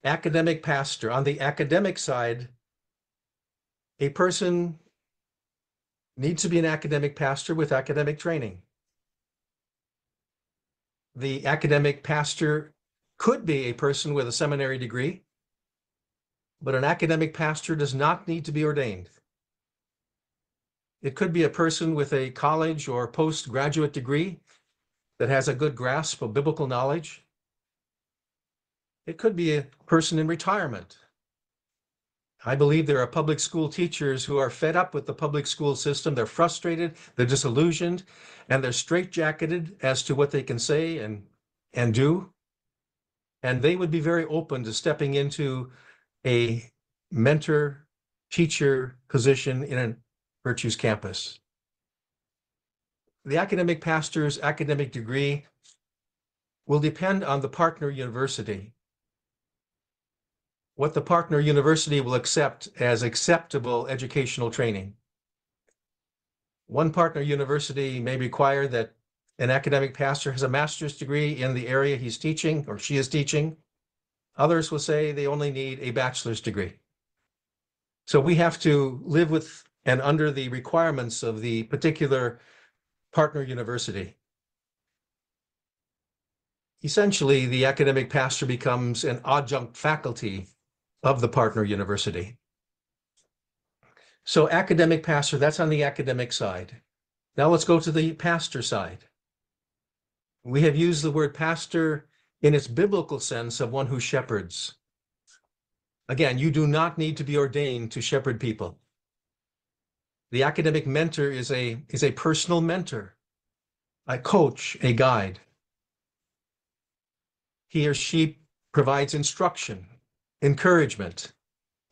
Academic pastor. On the academic side, a person needs to be an academic pastor with academic training. The academic pastor could be a person with a seminary degree, but an academic pastor does not need to be ordained. It could be a person with a college or postgraduate degree that has a good grasp of biblical knowledge. It could be a person in retirement. I believe there are public school teachers who are fed up with the public school system. They're frustrated, they're disillusioned, and they're straitjacketed as to what they can say and do. And they would be very open to stepping into a mentor teacher position in a Virtues campus. The academic pastor's academic degree will depend on the partner university. What the partner university will accept as acceptable educational training. One partner university may require that an academic pastor has a master's degree in the area he's teaching or she is teaching. Others will say they only need a bachelor's degree. So we have to live with and under the requirements of the particular partner university. Essentially, the academic pastor becomes an adjunct faculty of the partner university. So academic pastor, that's on the academic side. Now let's go to the pastor side. We have used the word pastor in its biblical sense of one who shepherds. Again, you do not need to be ordained to shepherd people. The academic mentor is a personal mentor, a coach, a guide. He or she provides instruction, encouragement,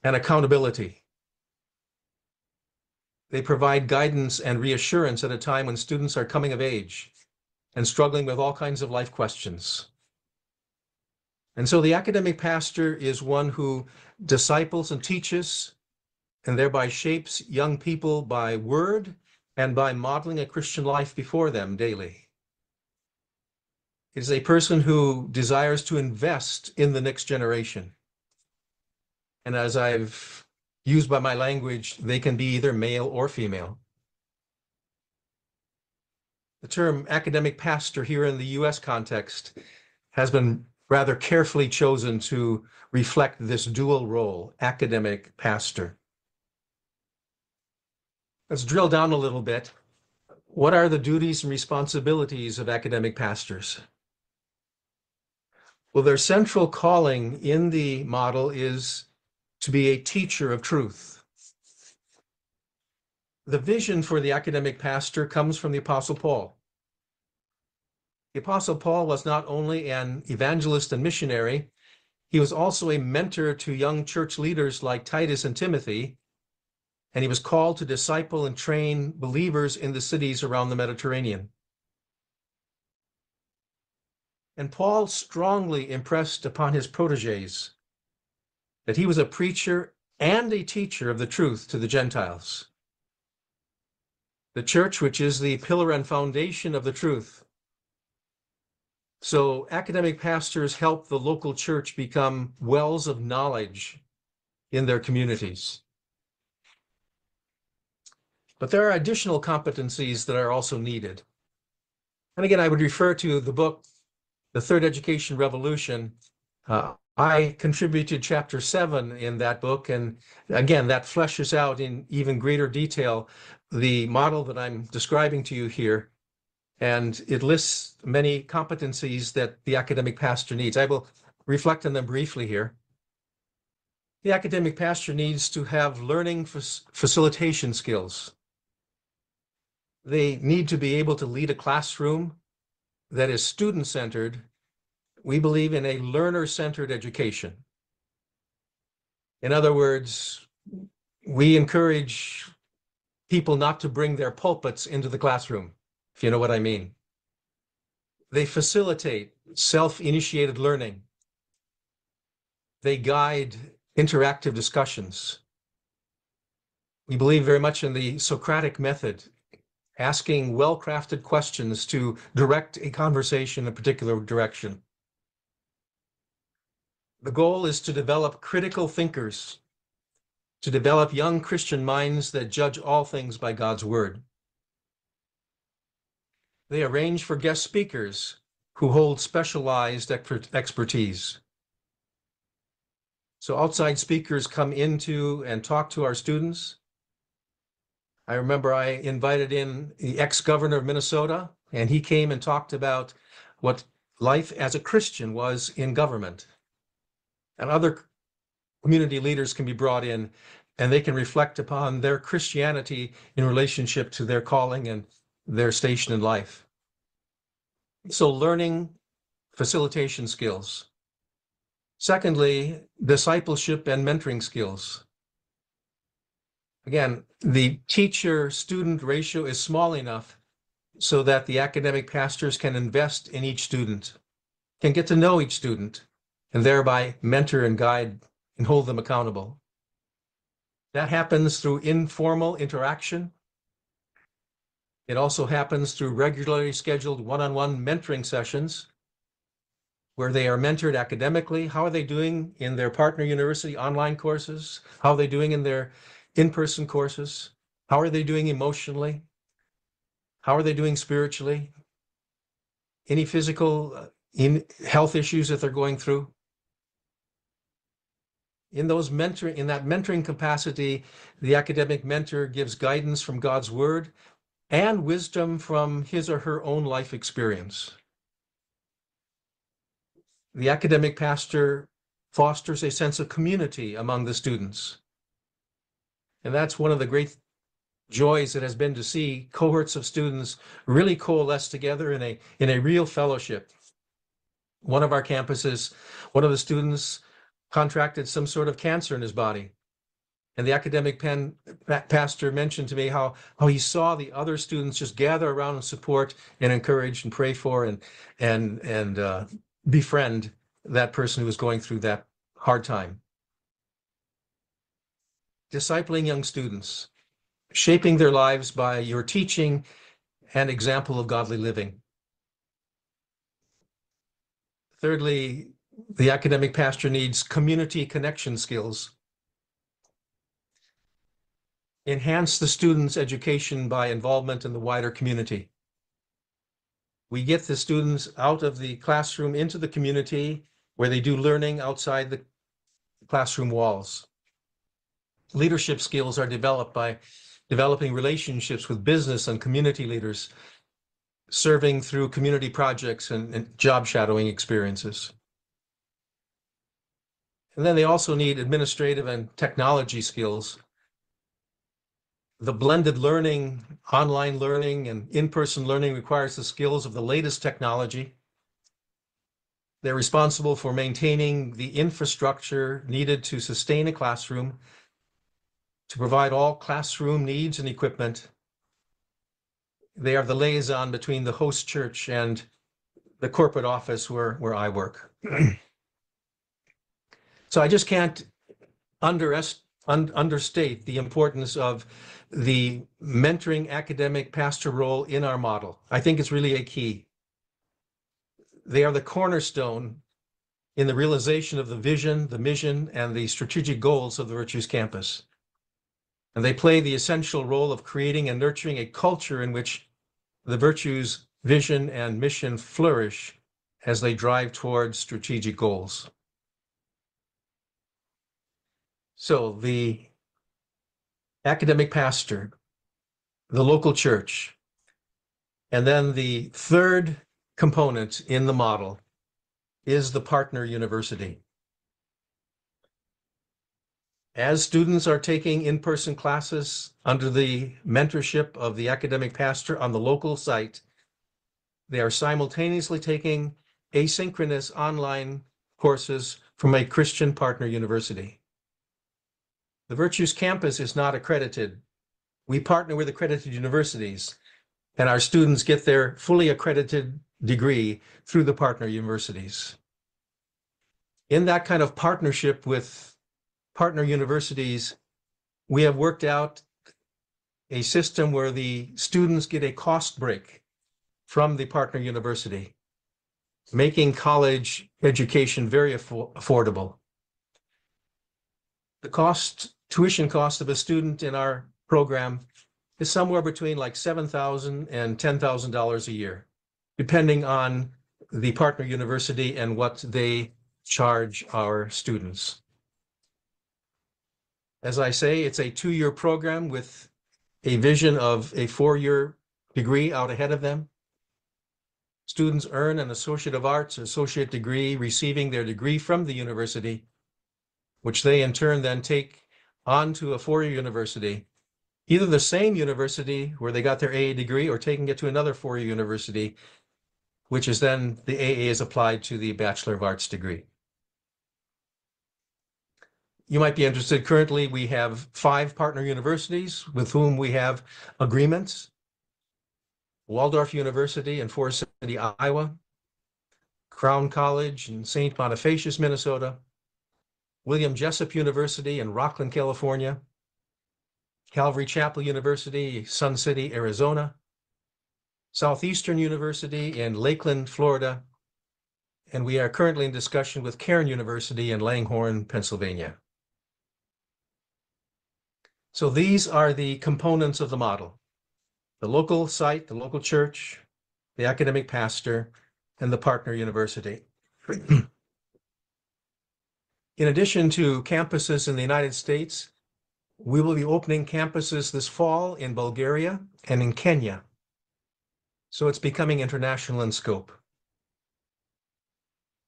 and accountability. They provide guidance and reassurance at a time when students are coming of age and struggling with all kinds of life questions. And so the academic pastor is one who disciples and teaches and thereby shapes young people by word and by modeling a Christian life before them daily. It is a person who desires to invest in the next generation. And as I've used by my language, they can be either male or female. The term academic pastor here in the US context has been rather carefully chosen to reflect this dual role, academic pastor. Let's drill down a little bit. What are the duties and responsibilities of academic pastors? Well, their central calling in the model is to be a teacher of truth. The vision for the academic pastor comes from the Apostle Paul. The Apostle Paul was not only an evangelist and missionary, he was also a mentor to young church leaders like Titus and Timothy, and he was called to disciple and train believers in the cities around the Mediterranean. And Paul strongly impressed upon his protégés that he was a preacher and a teacher of the truth to the Gentiles. The church, which is the pillar and foundation of the truth. So academic pastors help the local church become wells of knowledge in their communities. But there are additional competencies that are also needed. And again, I would refer to the book, The Third Education Revolution. I contributed chapter 7 in that book. And again, that fleshes out in even greater detail the model that I'm describing to you here. And it lists many competencies that the academic pastor needs. I will reflect on them briefly here. The academic pastor needs to have learning facilitation skills. They need to be able to lead a classroom that is student-centered. We believe in a learner-centered education. In other words, we encourage people not to bring their pulpits into the classroom, if you know what I mean. They facilitate self-initiated learning. They guide interactive discussions. We believe very much in the Socratic method, asking well-crafted questions to direct a conversation in a particular direction. The goal is to develop critical thinkers, to develop young Christian minds that judge all things by God's word. They arrange for guest speakers who hold specialized expertise. So outside speakers come into and talk to our students. I remember I invited in the ex-governor of Minnesota, and he came and talked about what life as a Christian was in government. And other community leaders can be brought in, and they can reflect upon their Christianity in relationship to their calling and their station in life. So learning facilitation skills. Secondly, discipleship and mentoring skills. Again, the teacher-student ratio is small enough so that the academic pastors can invest in each student, can get to know each student, and thereby mentor and guide and hold them accountable. That happens through informal interaction. It also happens through regularly scheduled one-on-one mentoring sessions where they are mentored academically. How are they doing in their partner university online courses? How are they doing in their in-person courses? How are they doing emotionally? How are they doing spiritually? Any physical health issues that they're going through? In that mentoring capacity, the academic mentor gives guidance from God's word and wisdom from his or her own life experience. The academic pastor fosters a sense of community among the students. And that's one of the great joys that has been to see cohorts of students really coalesce together in a real fellowship. One of our campuses, one of the students contracted some sort of cancer in his body. And the academic pastor mentioned to me how he saw the other students just gather around and support and encourage and pray for and befriend that person who was going through that hard time. Discipling young students, shaping their lives by your teaching and example of godly living. Thirdly, the academic pastor needs community connection skills. Enhance the students' education by involvement in the wider community. We get the students out of the classroom into the community where they do learning outside the classroom walls. Leadership skills are developed by developing relationships with business and community leaders, serving through community projects and job shadowing experiences. And then they also need administrative and technology skills. The blended learning, online learning, and in-person learning requires the skills of the latest technology. They're responsible for maintaining the infrastructure needed to sustain a classroom, to provide all classroom needs and equipment. They are the liaison between the host church and the corporate office where I work. So I just can't understate the importance of the mentoring academic pastor role in our model. I think it's really a key. They are the cornerstone in the realization of the vision, the mission, and the strategic goals of the Virtues Campus. And they play the essential role of creating and nurturing a culture in which the Virtues vision and mission flourish as they drive towards strategic goals. So the academic pastor, the local church, and then the third component in the model is the partner university. As students are taking in-person classes under the mentorship of the academic pastor on the local site, they are simultaneously taking asynchronous online courses from a Christian partner university. The Virtues Campus is not accredited. We partner with accredited universities, and our students get their fully accredited degree through the partner universities. In that kind of partnership with partner universities, we have worked out a system where the students get a cost break from the partner university, making college education very affordable. The tuition cost of a student in our program is somewhere between like $7,000 and $10,000 a year, depending on the partner university and what they charge our students. As I say, it's a 2-year program with a vision of a 4-year degree out ahead of them. Students earn an Associate of Arts or associate degree, receiving their degree from the university, which they in turn then take on to a 4-year university, either the same university where they got their AA degree or taking it to another 4-year university, which is then the AA is applied to the Bachelor of Arts degree. You might be interested. Currently, we have 5 partner universities with whom we have agreements. Waldorf University in Forest City, Iowa, Crown College in St. Bonifacius, Minnesota, William Jessup University in Rockland, California, Calvary Chapel University, Sun City, Arizona, Southeastern University in Lakeland, Florida, and we are currently in discussion with Cairn University in Langhorne, Pennsylvania. So these are the components of the model: the local site, the local church, the academic pastor, and the partner university. In addition to campuses in the United States, we will be opening campuses this fall in Bulgaria and in Kenya. So it's becoming international in scope.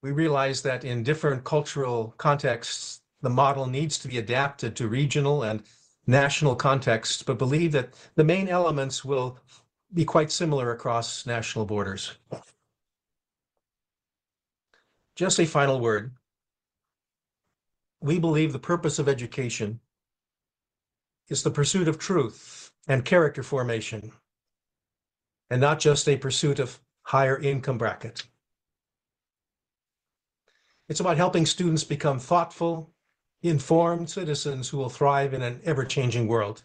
We realize that in different cultural contexts, the model needs to be adapted to regional and national contexts, but believe that the main elements will be quite similar across national borders. Just a final word. We believe the purpose of education is the pursuit of truth and character formation, and not just a pursuit of higher income bracket. It's about helping students become thoughtful, informed citizens who will thrive in an ever-changing world.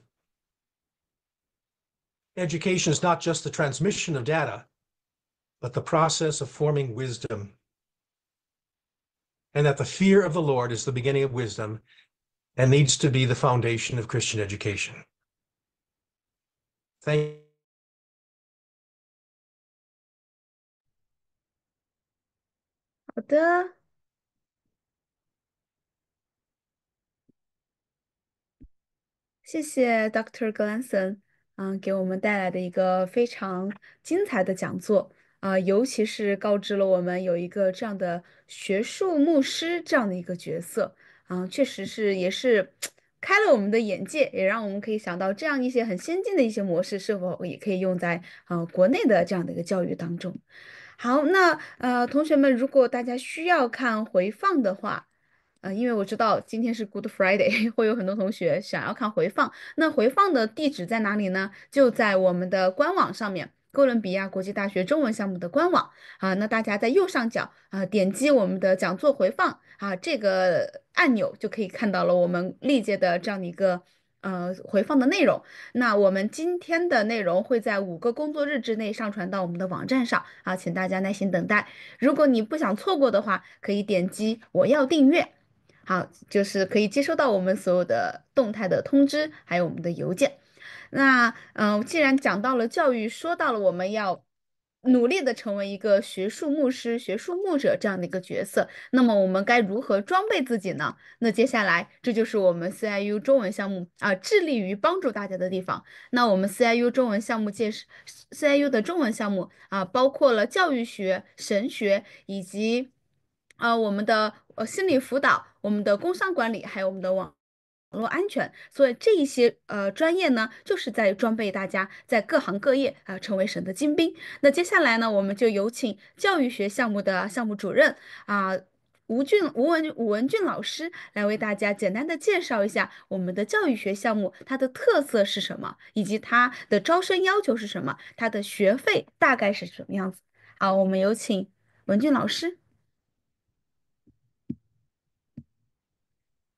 Education is not just the transmission of data, but the process of forming wisdom. And that the fear of the Lord is the beginning of wisdom and needs to be the foundation of Christian education. Thank you. 好的，谢谢 Dr. Glanson，给我们带来的一个非常精彩的讲座，尤其是告知了我们有一个这样的学术牧师这样的一个角色，确实是也是开了我们的眼界，也让我们可以想到这样一些很先进的一些模式是否也可以用在国内的这样的一个教育当中。好，那同学们，如果大家需要看回放的话，因为我知道今天是 Good Friday，会有很多同学想要看回放。那回放的地址在哪里呢？就在我们的官网上面，哥伦比亚国际大学中文项目的官网那大家在右上角点击我们的讲座回放这个按钮，就可以看到了我们历届的这样的一个回放的内容。那我们今天的内容会在5个工作日之内上传到我们的网站上请大家耐心等待。如果你不想错过的话，可以点击我要订阅。好，就是可以接收到我们所有的动态的通知，还有我们的邮件。那既然讲到了教育，说到了我们要努力的成为一个学术牧师、学术牧者这样的一个角色，那么我们该如何装备自己呢？那接下来这就是我们 CIU 中文项目致力于帮助大家的地方。那我们 CIU 中文项目CIU 的中文项目包括了教育学、神学以及我们的心理辅导、我们的工商管理，还有我们的网络安全，所以这一些专业呢，就是在装备大家在各行各业成为神的精兵。那接下来呢，我们就有请教育学项目的项目主任吴文俊老师来为大家简单的介绍一下我们的教育学项目它的特色是什么，以及它的招生要求是什么，它的学费大概是什么样子。好，我们有请文俊老师。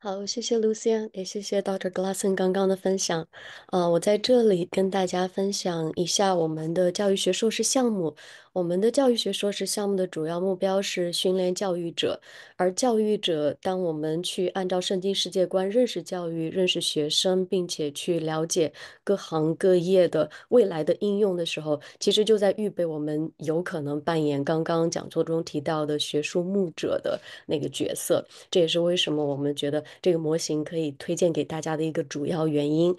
好，谢谢 Lucian，也谢谢 Dr. Glassen 刚刚的分享。我在这里跟大家分享一下我们的教育学硕士项目。我们的教育学硕士项目的主要目标是训练教育者，而教育者，当我们去按照圣经世界观认识教育、认识学生，并且去了解各行各业的未来的应用的时候，其实就在预备我们有可能扮演刚刚讲座中提到的学术牧者的那个角色。这也是为什么我们觉得这个模型可以推荐给大家的一个主要原因。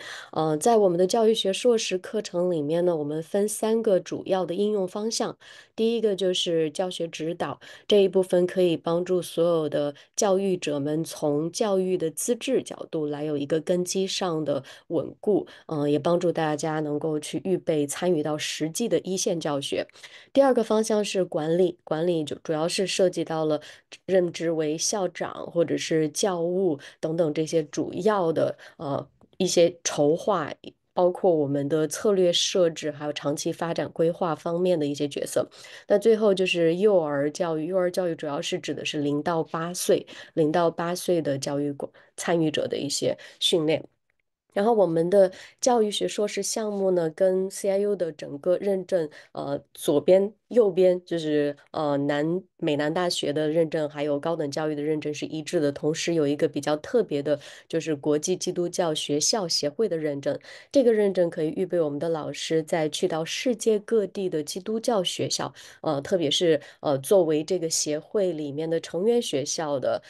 在我们的教育学硕士课程里面呢，我们分3个主要的应用方向。第一个就是教学指导，这一部分可以帮助所有的教育者们从教育的资质角度来有一个根基上的稳固，也帮助大家能够去预备参与到实际的一线教学。第二个方向是管理，管理就主要是涉及到了任职为校长或者是教务等等这些主要的一些筹划。包括我们的策略设置，还有长期发展规划方面的一些角色。那最后就是幼儿教育，幼儿教育主要是指的是0到8岁，0到8岁的教育参与者的一些训练。然后我们的教育学硕士项目呢，跟 CIU 的整个认证，左边、右边就是美南大学的认证，还有高等教育的认证是一致的。同时有一个比较特别的，就是国际基督教学校协会的认证。这个认证可以预备我们的老师在去到世界各地的基督教学校，特别是作为这个协会里面的成员学校的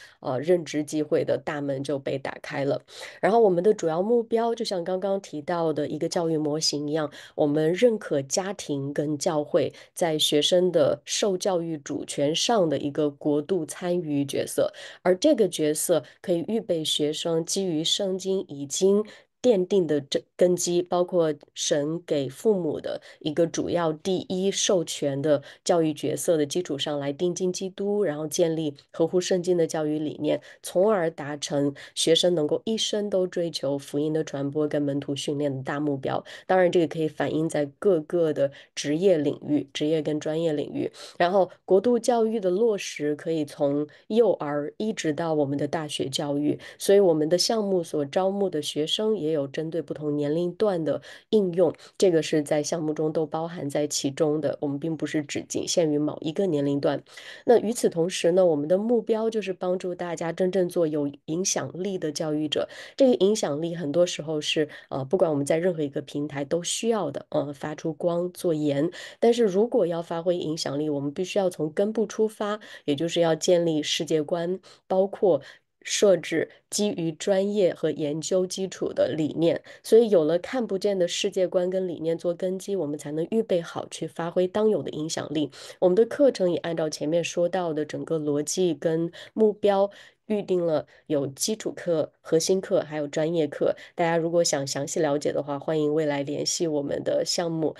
任职机会的大门就被打开了。然后我们的主要目标，就像刚刚提到的一个教育模型一样，我们认可家庭跟教会在学生的受教育主权上的一个过度参与角色，而这个角色可以预备学生基于圣经已经奠定的这根基，包括神给父母的一个主要第一授权的教育角色的基础上来定睛基督，然后建立合乎圣经的教育理念，从而达成学生能够一生都追求福音的传播跟门徒训练的大目标。当然，这个可以反映在各个的职业领域、职业跟专业领域。然后，国度教育的落实可以从幼儿一直到我们的大学教育，所以我们的项目所招募的学生也有针对不同年龄段的应用，这个是在项目中都包含在其中的。我们并不是只仅限于某一个年龄段。那与此同时呢，我们的目标就是帮助大家真正做有影响力的教育者。这个影响力很多时候是不管我们在任何一个平台都需要的，发出光做盐。但是如果要发挥影响力，我们必须要从根部出发，也就是要建立世界观，包括设置基于专业和研究基础的理念。所以有了看不见的世界观跟理念做根基，我们才能预备好去发挥当有的影响力。我们的课程也按照前面说到的整个逻辑跟目标，预定了有基础课、核心课，还有专业课。大家如果想详细了解的话，欢迎未来联系我们的项目，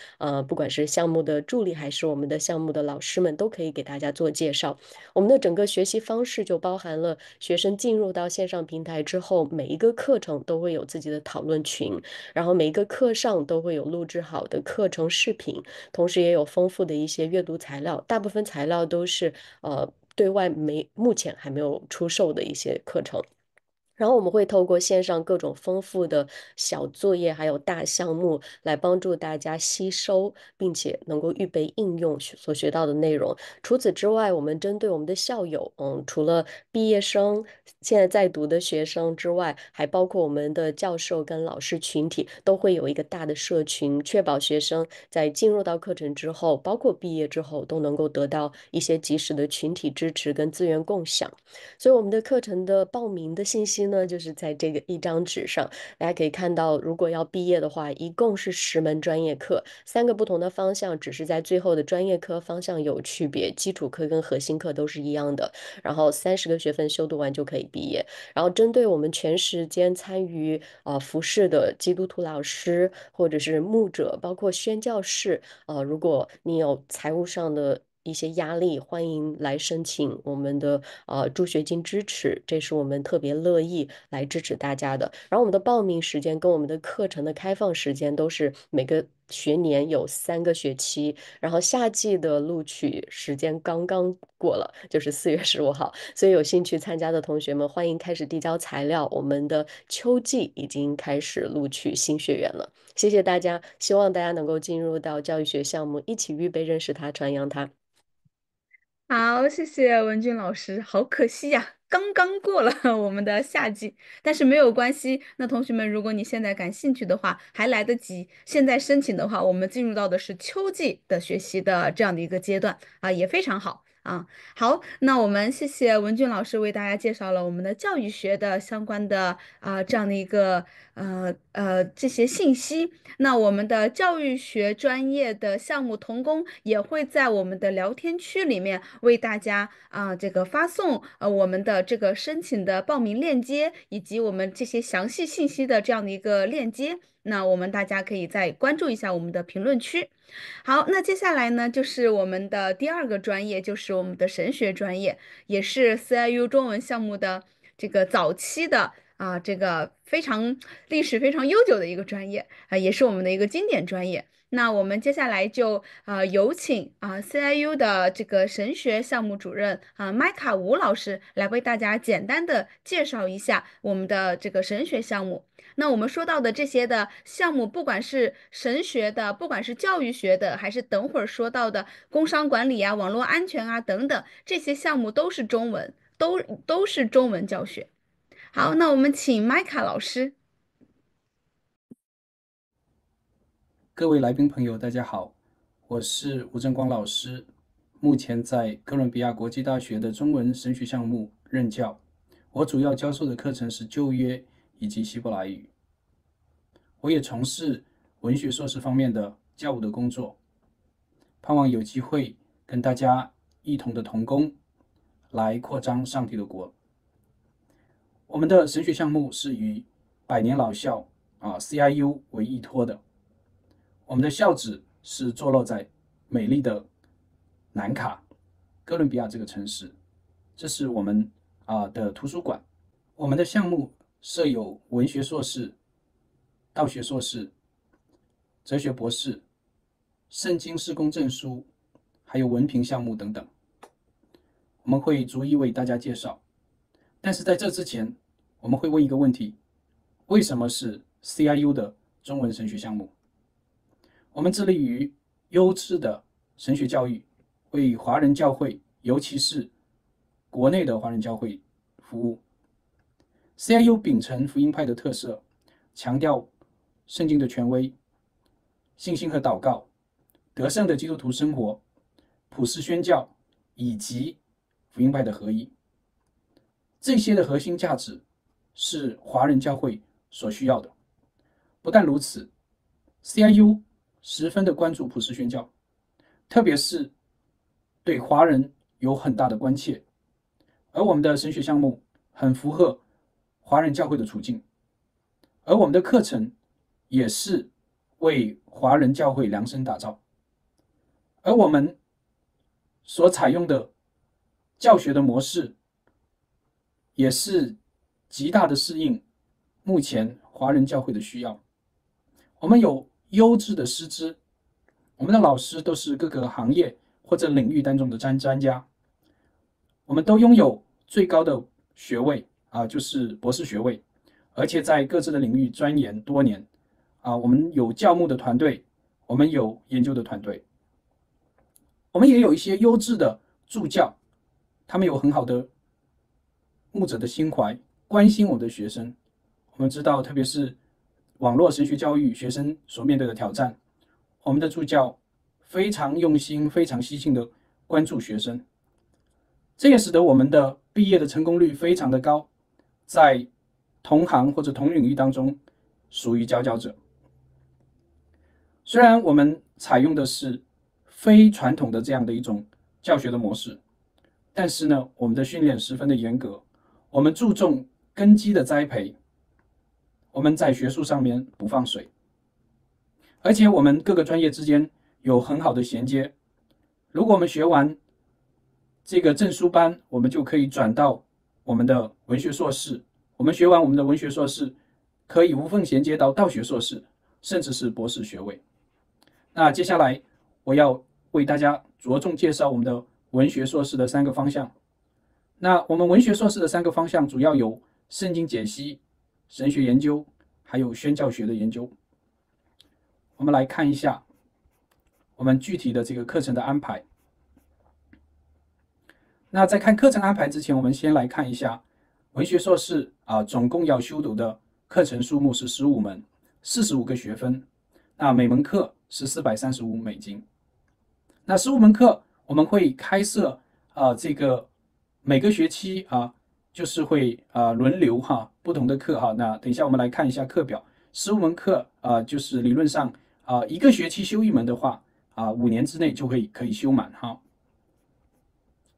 不管是项目的助理还是我们的项目的老师们，都可以给大家做介绍。我们的整个学习方式就包含了学生进入到线上平台之后，每一个课程都会有自己的讨论群，然后每一个课上都会有录制好的课程视频，同时也有丰富的一些阅读材料，大部分材料都是对外目前还没有出售的一些课程。然后我们会透过线上各种丰富的小作业，还有大项目，来帮助大家吸收，并且能够预备应用所学到的内容。除此之外，我们针对我们的校友，除了毕业生、现在在读的学生之外，还包括我们的教授跟老师群体，都会有一个大的社群，确保学生在进入到课程之后，包括毕业之后，都能够得到一些及时的群体支持跟资源共享。所以我们的课程的报名的信息呢，就是在这个一张纸上，大家可以看到，如果要毕业的话，一共是10门专业课，3个不同的方向，只是在最后的专业课方向有区别，基础课跟核心课都是一样的。然后30个学分修读完就可以毕业。然后针对我们全时间参与服饰的基督徒老师或者是牧者，包括宣教士，如果你有财务上的一些压力，欢迎来申请我们的助学金支持，这是我们特别乐意来支持大家的。然后我们的报名时间跟我们的课程的开放时间都是每个学年有3个学期，然后夏季的录取时间刚刚过了，就是4月15号，所以有兴趣参加的同学们，欢迎开始递交材料。我们的秋季已经开始录取新学员了，谢谢大家，希望大家能够进入到教育学项目，一起预备认识它，传扬它。好，谢谢文俊老师。好可惜呀，刚刚过了我们的夏季，但是没有关系。那同学们，如果你现在感兴趣的话，还来得及。现在申请的话，我们进入到的是秋季的学习的这样的一个阶段啊，也非常好啊。好，那我们谢谢文俊老师为大家介绍了我们的教育学的相关的这样的一个这些信息。那我们的教育学专业的项目同工也会在我们的聊天区里面为大家这个发送我们的这个申请的报名链接以及我们这些详细信息的这样的一个链接。那我们大家可以再关注一下我们的评论区。好，那接下来呢，就是我们的第二个专业，就是我们的神学专业，也是 CIU 中文项目的这个早期的这个非常历史非常悠久的一个专业也是我们的一个经典专业。那我们接下来就有请CIU 的这个神学项目主任麦卡吴老师来为大家简单的介绍一下我们的这个神学项目。那我们说到的这些的项目，不管是神学的，不管是教育学的，还是等会儿说到的工商管理啊、网络安全啊等等，这些项目都是中文，都是中文教学。好，那我们请麦卡老师。各位来宾朋友，大家好，我是吴正光老师，目前在哥伦比亚国际大学的中文神学项目任教。我主要教授的课程是旧约以及希伯来语。我也从事文学硕士方面的教务的工作，盼望有机会跟大家一同的同工，来扩张上帝的国。我们的神学项目是以百年老校CIU 为依托的。我们的校址是坐落在美丽的南卡哥伦比亚这个城市，这是我们的图书馆。我们的项目设有文学硕士、道学硕士、哲学博士、圣经事工证书，还有文凭项目等等。我们会逐一为大家介绍，但是在这之前，我们会问一个问题：为什么是 CIU 的中文神学项目？我们致力于优质的神学教育，为华人教会，尤其是国内的华人教会服务。CIU 秉承福音派的特色，强调圣经的权威、信心和祷告、得胜的基督徒生活、普世宣教以及福音派的合一。这些的核心价值是华人教会所需要的。不但如此， CIU 十分的关注普世宣教，特别是对华人有很大的关切，而我们的神学项目很符合华人教会的处境，而我们的课程也是为华人教会量身打造，而我们所采用的教学的模式也是极大的适应目前华人教会的需要。我们有优质的师资，我们的老师都是各个行业或者领域当中的专家，我们都拥有最高的学位就是博士学位，而且在各自的领域钻研多年我们有教牧的团队，我们有研究的团队，我们也有一些优质的助教，他们有很好的牧者的心怀，关心我们的学生。我们知道，特别是网络神学教育学生所面对的挑战，我们的助教非常用心、非常细心的关注学生，这也使得我们的毕业的成功率非常的高，在同行或者同领域当中属于佼佼者。虽然我们采用的是非传统的这样的一种教学的模式，但是呢，我们的训练十分的严格，我们注重根基的栽培，我们在学术上面不放水，而且我们各个专业之间有很好的衔接。如果我们学完这个证书班，我们就可以转到我们的文学硕士，我们学完我们的文学硕士，可以无缝衔接到道学硕士，甚至是博士学位。那接下来我要为大家着重介绍我们的文学硕士的3个方向。那我们文学硕士的3个方向主要有圣经解析、神学研究，还有宣教学的研究。我们来看一下我们具体的这个课程的安排。那在看课程安排之前，我们先来看一下文学硕士总共要修读的课程数目是15门，45个学分，那每门课是$435。那15门课我们会开设这个每个学期就是会轮流不同的课那等一下我们来看一下课表。15门课就是理论上一个学期修1门的话5年之内就可以修满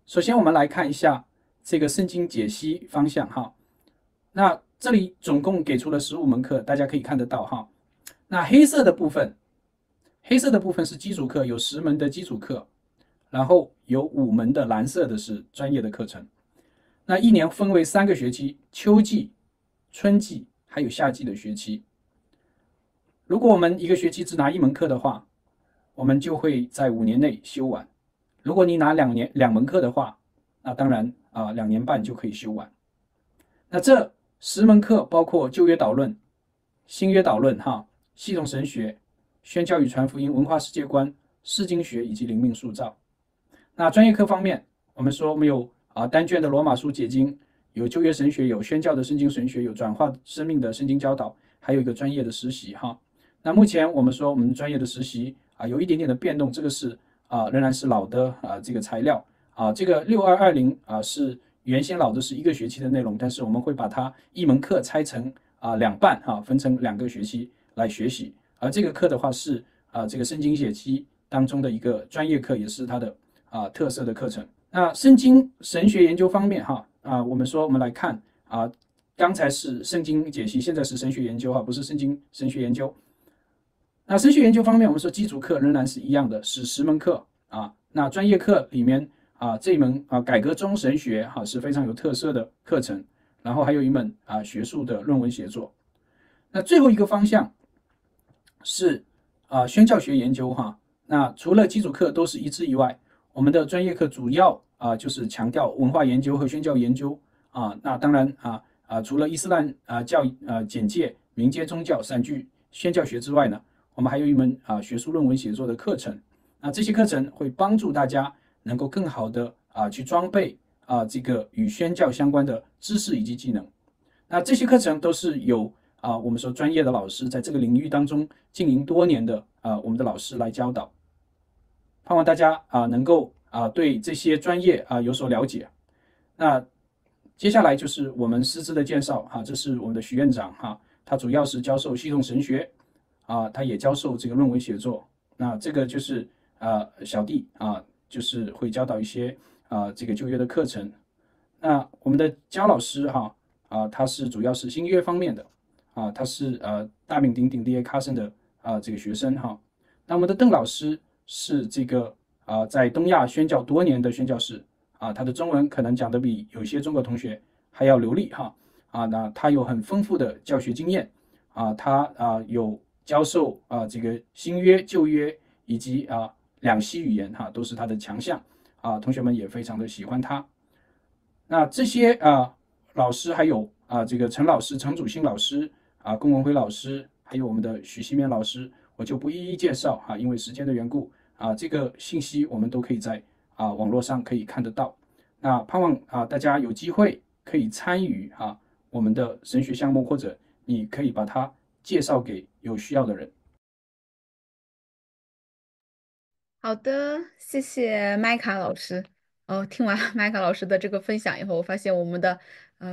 首先我们来看一下这个圣经解析方向那这里总共给出了15门课，大家可以看得到那黑色的部分是基础课，有10门的基础课，然后有5门的蓝色的是专业的课程。那一年分为3个学期，秋季、春季还有夏季的学期。如果我们一个学期只拿1门课的话，我们就会在5年内修完。如果你拿2门课的话，那当然2年半就可以修完。那这10门课包括旧约导论、新约导论系统神学、宣教与传福音、文化世界观、释经学以及灵命塑造。那专业课方面，我们说我们有单卷的罗马书解经，有旧约神学，有宣教的圣经神学，有转化生命的圣经教导，还有一个专业的实习那目前我们说我们专业的实习有一点点的变动，这个是仍然是老的这个材料这个6220是原先老的是1个学期的内容，但是我们会把它1门课拆成2半分成2个学期来学习。而这个课的话是这个圣经解析当中的一个专业课，也是它的特色的课程。那圣经神学研究方面我们说我们来看刚才是圣经解析，现在是神学研究不是圣经神学研究。那神学研究方面，我们说基础课仍然是一样的，是10门课那专业课里面这一门改革中神学是非常有特色的课程，然后还有一门学术的论文写作。那最后一个方向是宣教学研究那除了基础课都是一致以外，我们的专业课主要就是强调文化研究和宣教研究那当然除了伊斯兰教简介、民间宗教、散句宣教学之外呢，我们还有一门学术论文写作的课程。那这些课程会帮助大家能够更好的去装备这个与宣教相关的知识以及技能。那这些课程都是有我们说专业的老师在这个领域当中经营多年的我们的老师来教导。盼望大家能够对这些专业有所了解。那接下来就是我们师资的介绍这是我们的徐院长他主要是教授系统神学他也教授这个论文写作。那这个就是小弟就是会教导一些这个旧约的课程。那我们的焦老师他是主要是新约方面的他是大名鼎鼎 D.A. Carson 的这个学生那我们的邓老师是这个在东亚宣教多年的宣教士他的中文可能讲得比有些中国同学还要流利那他有很丰富的教学经验他有教授这个新约、旧约以及两栖语言都是他的强项同学们也非常的喜欢他。那这些老师还有这个陈老师、陈祖新老师龚文辉老师，还有我们的许希面老师，我就不一一介绍因为时间的缘故这个信息我们都可以在网络上可以看得到。那盼望大家有机会可以参与我们的神学项目，或者你可以把它介绍给有需要的人。好的，谢谢麦卡老师。听完麦卡老师的这个分享以后，我发现我们的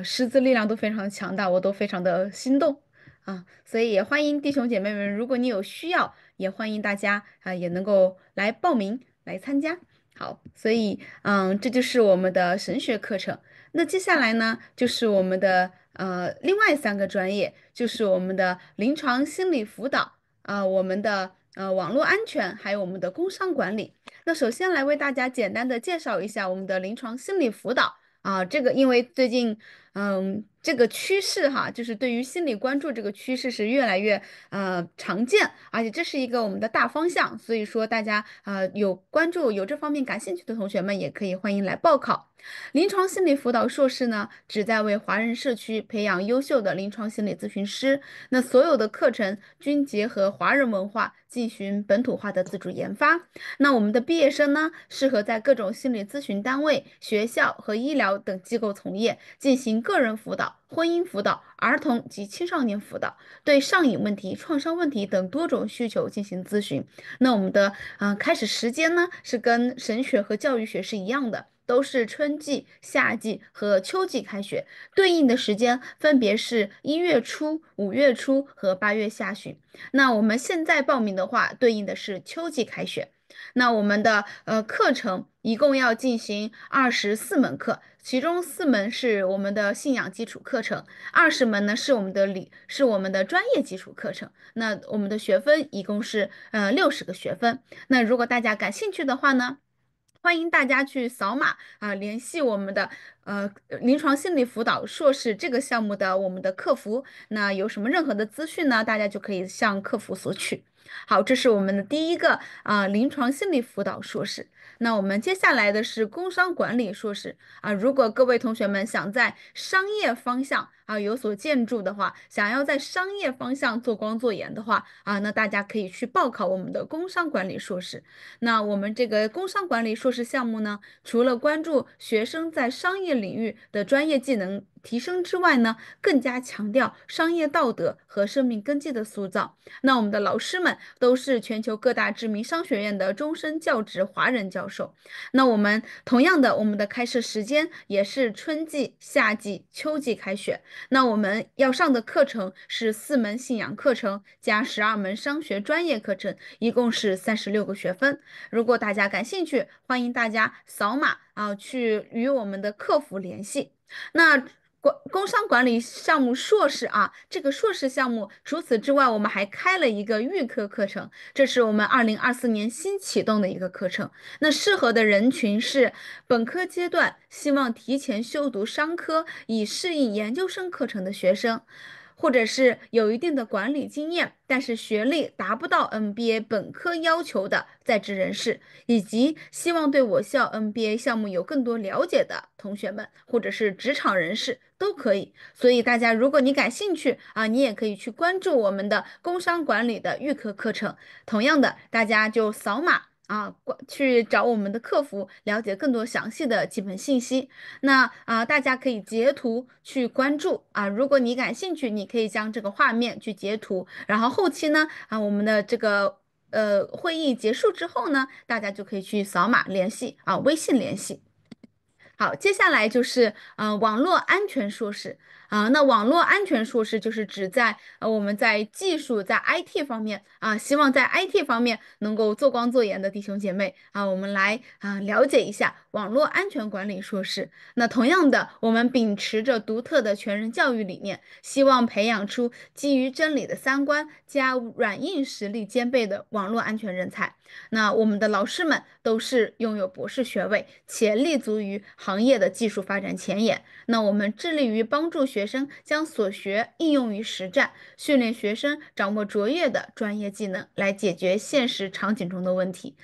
师资力量都非常强大，我都非常的心动所以也欢迎弟兄姐妹们，如果你有需要，也欢迎大家也能够来报名来参加。好，所以这就是我们的神学课程。那接下来呢，就是我们的另外3个专业，就是我们的临床心理辅导我们的网络安全，还有我们的工商管理。那首先来为大家简单的介绍一下我们的临床心理辅导这个因为最近这个趋势哈，就是对于心理关注这个趋势是越来越常见，而且这是一个我们的大方向，所以说大家有关注有这方面感兴趣的同学们也可以欢迎来报考。临床心理辅导硕士呢，旨在为华人社区培养优秀的临床心理咨询师。那所有的课程均结合华人文化，进行本土化的自主研发。那我们的毕业生呢，适合在各种心理咨询单位、学校和医疗等机构从业，进行个人辅导、婚姻辅导、儿童及青少年辅导，对上瘾问题、创伤问题等多种需求进行咨询。那我们的开始时间呢，是跟神学和教育学是一样的。都是春季、夏季和秋季开学，对应的时间分别是1月初、5月初和8月下旬。那我们现在报名的话，对应的是秋季开学。那我们的课程一共要进行24门课，其中4门是我们的信仰基础课程，20门呢是我们的专业基础课程。那我们的学分一共是60个学分。那如果大家感兴趣的话呢，欢迎大家去扫码联系我们的临床心理辅导硕士这个项目的我们的客服。那有什么任何的资讯呢，大家就可以向客服索取。好，这是我们的第一个临床心理辅导硕士。那我们接下来的是工商管理硕士如果各位同学们想在商业方向有所建树的话，想要在商业方向做光做盐的话那大家可以去报考我们的工商管理硕士。那我们这个工商管理硕士项目呢，除了关注学生在商业领域的专业技能提升之外呢，更加强调商业道德和生命根基的塑造。那我们的老师们都是全球各大知名商学院的终身教职华人教授。那我们同样的，我们的开设时间也是春季、夏季、秋季开学。那我们要上的课程是4门信仰课程加12门商学专业课程，一共是36个学分。如果大家感兴趣，欢迎大家扫码去与我们的客服联系。那工商管理项目硕士这个硕士项目，除此之外，我们还开了一个预科课程，这是我们2024年新启动的一个课程。那适合的人群是本科阶段希望提前修读商科，以适应研究生课程的学生。或者是有一定的管理经验，但是学历达不到 MBA 本科要求的在职人士，以及希望对我校 MBA 项目有更多了解的同学们，或者是职场人士都可以。所以大家，如果你感兴趣你也可以去关注我们的工商管理的预科课程。同样的，大家就扫码去找我们的客服了解更多详细的基本信息。那大家可以截图去关注如果你感兴趣，你可以将这个画面去截图，然后后期呢我们的这个会议结束之后呢，大家就可以去扫码联系微信联系。好，接下来就是网络安全硕士那网络安全硕士就是指在我们在技术在 IT 方面希望在 IT 方面能够做光做盐的弟兄姐妹我们来了解一下网络安全管理硕士。那同样的，我们秉持着独特的全人教育理念，希望培养出基于真理的三观加软硬实力兼备的网络安全人才。那我们的老师们都是拥有博士学位，且立足于行业的技术发展前沿。那我们致力于帮助学生将所学应用于实战，训练学生掌握卓越的专业技能，来解决现实场景中的问题。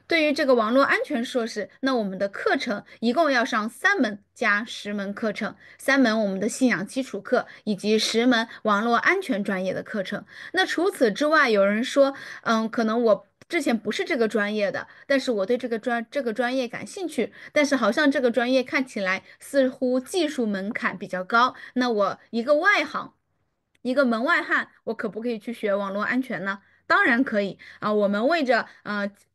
对于这个网络安全硕士，那我们的课程一共要上3门加10门课程，3门我们的信仰基础课，以及10门网络安全专业的课程。那除此之外，有人说，可能我之前不是这个专业的，但是我对这个专业感兴趣，但是好像这个专业看起来似乎技术门槛比较高，那我一个外行，一个门外汉，我可不可以去学网络安全呢？当然可以我们为着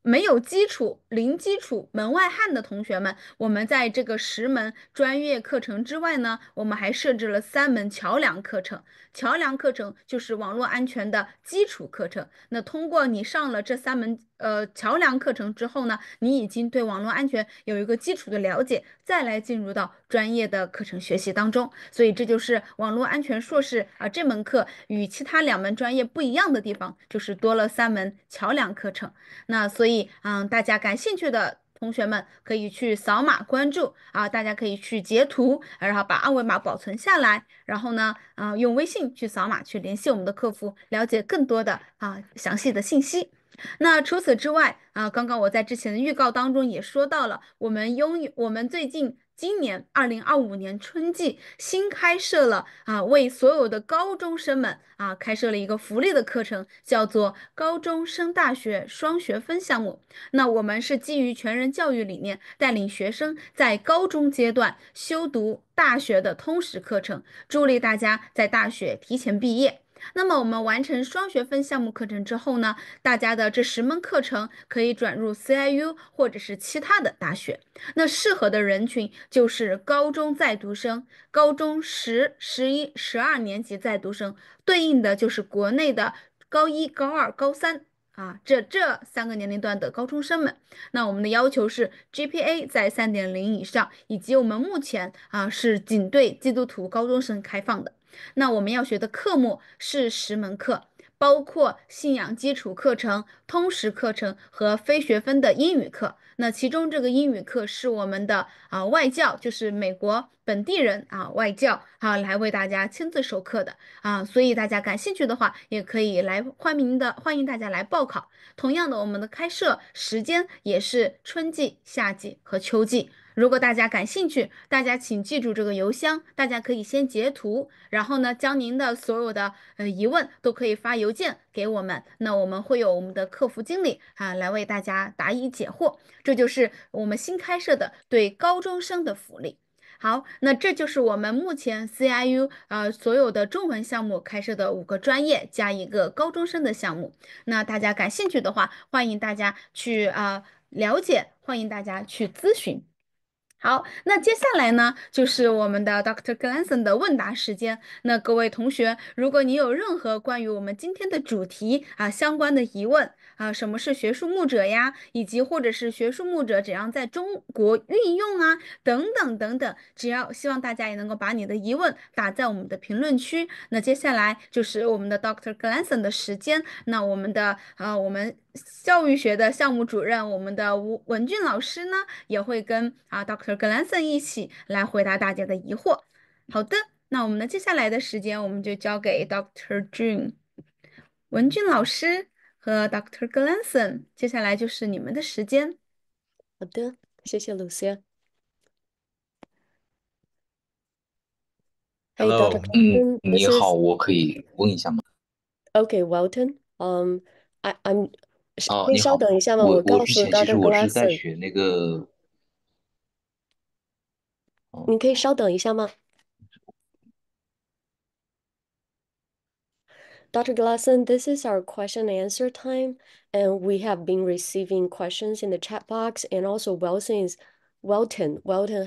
没有基础、零基础门外汉的同学们，我们在这个10门专业课程之外呢，我们还设置了3门桥梁课程。桥梁课程就是网络安全的基础课程。那通过你上了这3门桥梁课程之后呢，你已经对网络安全有一个基础的了解，再来进入到专业的课程学习当中。所以这就是网络安全硕士这门课与其他2门专业不一样的地方，就是多了3门桥梁课程。那所以大家感兴趣的同学们可以去扫码关注啊，大家可以去截图，然后把二维码保存下来，然后呢，用微信去扫码去联系我们的客服，了解更多的详细的信息。那除此之外刚刚我在之前的预告当中也说到了，我们最近今年2025年春季新开设了为所有的高中生们开设了一个福利的课程，叫做高中升大学双学分项目。那我们是基于全人教育理念，带领学生在高中阶段修读大学的通识课程，助力大家在大学提前毕业。那么我们完成双学分项目课程之后呢，大家的这10门课程可以转入 CIU 或者是其他的大学。那适合的人群就是高中在读生、高中10、11、12年级在读生，对应的就是国内的高一、高二、高三。这3个年龄段的高中生们，那我们的要求是 GPA 在3.0以上，以及我们目前是仅对基督徒高中生开放的。那我们要学的科目是10门课，包括信仰基础课程、通识课程和非学分的英语课。那其中这个英语课是我们的外教，就是美国本地人外教来为大家亲自授课的所以大家感兴趣的话，也可以来欢迎大家来报考。同样的，我们的开设时间也是春季、夏季和秋季。如果大家感兴趣，大家请记住这个邮箱，大家可以先截图，然后呢，将您的所有的疑问都可以发邮件给我们，那我们会有我们的客服经理来为大家答疑解惑。这就是我们新开设的对高中生的福利。好，那这就是我们目前 CIU 所有的中文项目开设的5个专业加一个高中生的项目。那大家感兴趣的话，欢迎大家去了解，欢迎大家去咨询。好，那接下来呢，就是我们的 Dr. Glesne 的问答时间。那各位同学，如果你有任何关于我们今天的主题相关的疑问什么是学术牧者呀，以及或者是学术牧者怎样在中国运用等等等等，只要希望大家也能够把你的疑问打在我们的评论区。那接下来就是我们的 Dr. Glesne 的时间。那我们教育学的项目主任，我们的文俊老师呢，也会跟Dr. Glesne 一起来回答大家的疑惑。好的，那我们的接下来的时间，我们就交给 Dr. Jun 文俊老师和 Dr. Glesne，接下来就是你们的时间。好的，谢谢 Lucia。Hey, Dr. Hello，Glasson, 你 this 好，is 我可以问一下吗？okay, Welton. I'm 哦，可以你好，稍等一下吗？我我告诉 之前其实 Dr. 我是在 Glasson，学那个，哦，你可以稍等一下吗？Dr. Glasson, this is our question and answer time, and we have been receiving questions in the chat box, and also Welton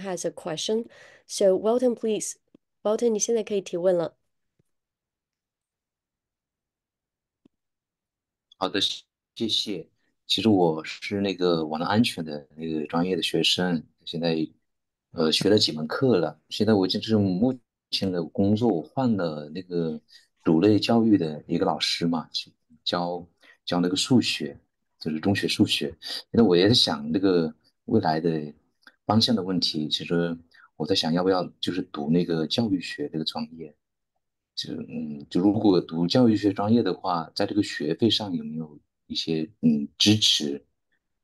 has a question. So Welton, please. Welton, 你现在可以提问了。好的，谢谢。其实我是那个网络安全的那个专业的学生，现在学了几门课了。现在我就是目前的工作，我换了那个主类教育的一个老师嘛，教教那个数学，就是中学数学。现在我也在想那个未来的方向的问题。其实我在想要不要就是读那个教育学这个专业。就如果读教育学专业的话，在这个学费上有没有一些支持？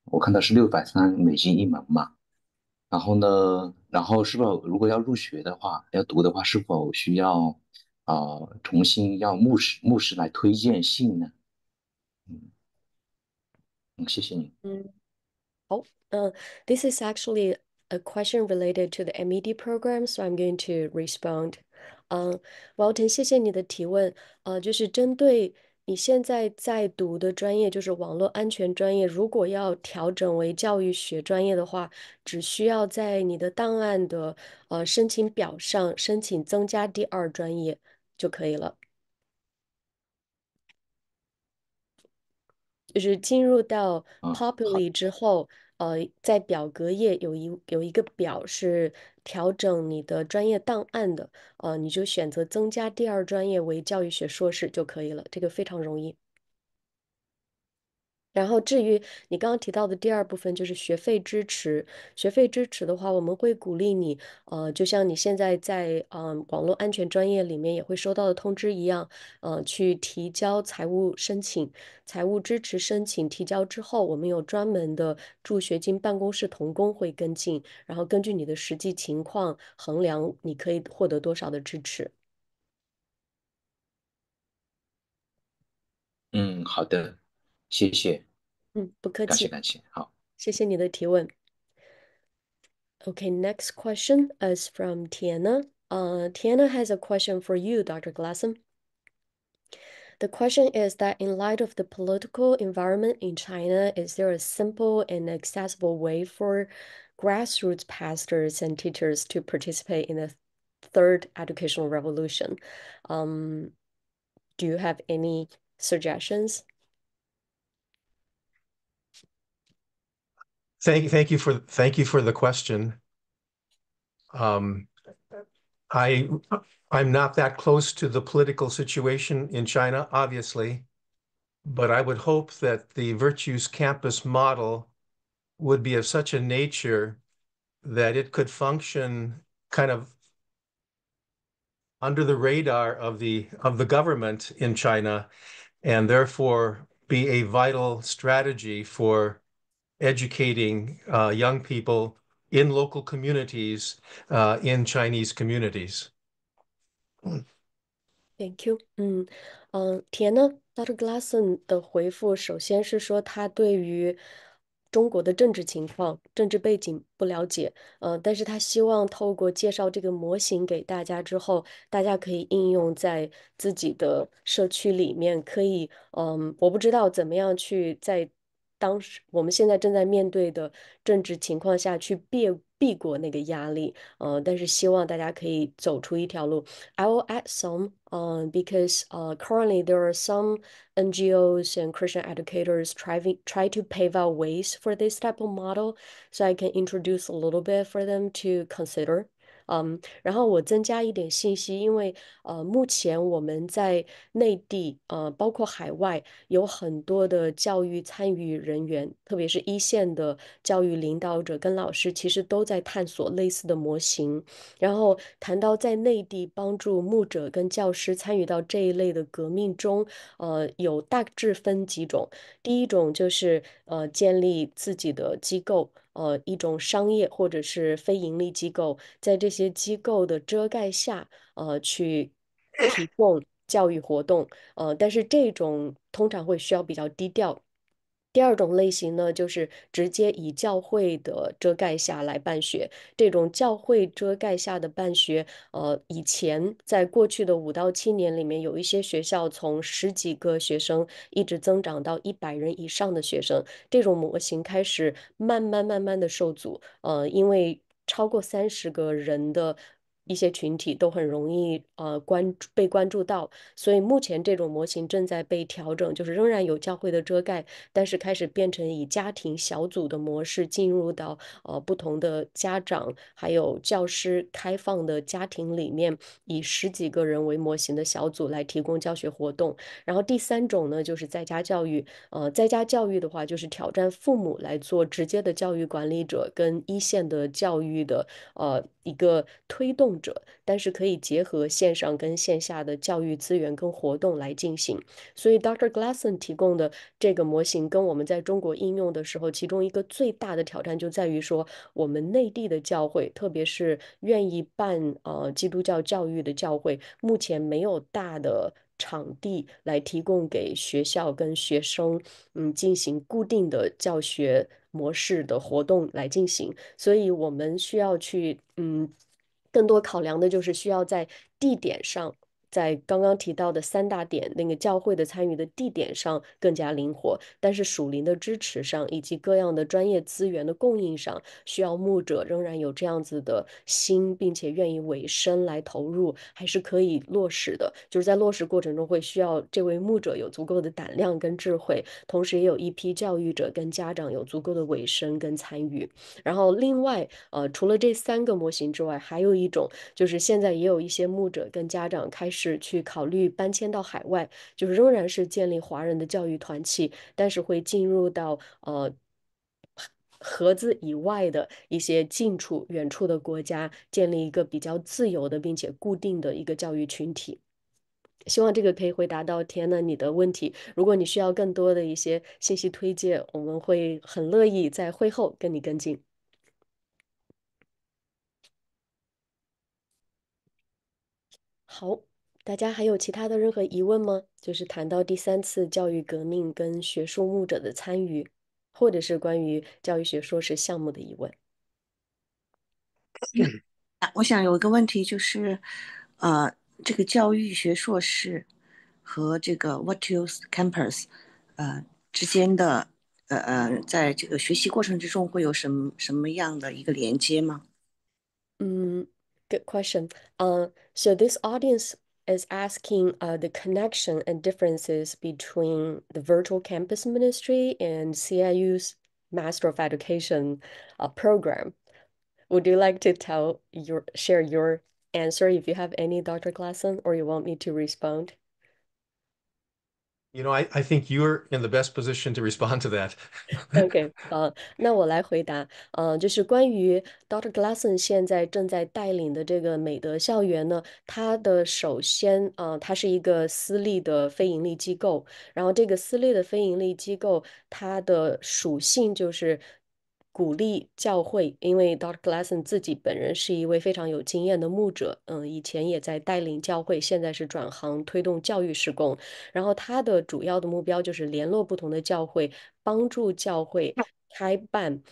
我看到是$630一门嘛。然后呢，然后是否如果要入学的话，要读的话，是否需要重新要牧师来推荐信呢？嗯谢谢你。嗯。Oh, this is actually a question related to the MED program, so I'm going to respond. Walton，谢谢你的提问。就是针对你现在在读的专业，就是网络安全专业，如果要调整为教育学专业的话，只需要在你的档案的申请表上申请增加第2专业就可以了。就是进入到 好，Populi 之后，在表格页有一个表是调整你的专业档案的，你就选择增加第2专业为教育学硕士就可以了，这个非常容易。然后至于你刚刚提到的第二部分，就是学费支持。学费支持的话，我们会鼓励你，就像你现在在网络安全专业里面也会收到的通知一样，去提交财务申请、财务支持申请提交之后，我们有专门的助学金办公室同工会跟进，然后根据你的实际情况衡量你可以获得多少的支持。嗯，好的，谢谢，嗯，不客气，感谢感谢，好。谢谢你的提问。Okay, next question is from Tiana. Tiana has a question for you, Dr. Glassen. The question is that in light of the political environment in China, is there a simple and accessible way for grassroots pastors and teachers to participate in the third educational revolution? Um, do you have any suggestions? Thank you for the question. Um, I I'm not that close to the political situation in China, obviously, but I would hope that the Virtues Campus model would be of such a nature that it could function kind of under the radar of the government in China, and therefore be a vital strategy for educating young people in local communities, in Chinese communities. Thank you. 田呢，Dr. Glasson 的回复，首先是说他对于中国的政治情况、政治背景不了解，但是他希望透过介绍这个模型给大家之后，大家可以应用在自己的社区里面，可以，我不知道怎么样去在当时我们现在正在面对的政治情况下去避过那个压力，但是希望大家可以走出一条路。I will add some because currently there are some NGOs and Christian educators try to pave out ways for this type of model, so I can introduce a little bit for them to consider. 然后我增加一点信息，因为目前我们在内地包括海外有很多的教育参与人员，特别是一线的教育领导者跟老师，其实都在探索类似的模型。然后谈到在内地帮助牧者跟教师参与到这一类的革命中，有大致分几种。第一种就是建立自己的机构。一种商业或者是非盈利机构，在这些机构的遮盖下，去提供教育活动，但是这种通常会需要比较低调。第二种类型呢，就是直接以教会的遮盖下来办学。这种教会遮盖下的办学，以前在过去的5到7年里面，有一些学校从十几个学生一直增长到100人以上的学生，这种模型开始慢慢的受阻，因为超过30个人的一些群体都很容易被关注到，所以目前这种模型正在被调整，就是仍然有教会的遮盖，但是开始变成以家庭小组的模式进入到不同的家长还有教师开放的家庭里面，以十几个人为模型的小组来提供教学活动。然后第三种呢，就是在家教育。在家教育的话，就是挑战父母来做直接的教育管理者跟一线的教育的一个推动者，但是可以结合线上跟线下的教育资源跟活动来进行。所以 Dr. Glassen 提供的这个模型跟我们在中国应用的时候，其中一个最大的挑战就在于说，我们内地的教会，特别是愿意办基督教教育的教会，目前没有大的场地来提供给学校跟学生，进行固定的教学模式的活动来进行，所以我们需要去，更多考量的就是需要在地点上。在刚刚提到的3大点，那个教会的参与的地点上更加灵活，但是属灵的支持上以及各样的专业资源的供应上，需要牧者仍然有这样子的心，并且愿意委身来投入，还是可以落实的。就是在落实过程中，会需要这位牧者有足够的胆量跟智慧，同时也有一批教育者跟家长有足够的委身跟参与。然后另外，除了这3个模型之外，还有一种就是现在也有一些牧者跟家长开始是去考虑搬迁到海外，就是仍然是建立华人的教育团契，但是会进入到盒子以外的一些近处、远处的国家，建立一个比较自由的并且固定的一个教育群体。希望这个可以回答到田呢你的问题。如果你需要更多的一些信息推荐，我们会很乐意在会后跟你跟进。好，大家还有其他的任何疑问吗？就是谈到第三次教育革命跟学术牧者的参与，或者是关于教育学硕士项目的疑问。我想有一个问题就是，呃，这个教育学硕士和这个 What Use Campus，之间的，在这个学习过程之中会有什么样的一个连接吗？Good question. So this audience is asking the connection and differences between the virtual campus ministry and CIU's Master of Education program. Would you like to share your answer if you have any, Dr. Glasson, or you want me to respond? I think you're in the best position to respond to that. OK，那我来回答，就是关于 Dr. Glasson 现在正在带领的这个美德校园呢，它的首先，它是一个私立的非盈利机构，然后这个私立的非盈利机构，它的属性就是鼓励教会，因为 Dr. Glasson 自己本人是一位非常有经验的牧者，以前也在带领教会，现在是转行推动教育事工。然后他的主要的目标就是联络不同的教会，帮助教会开办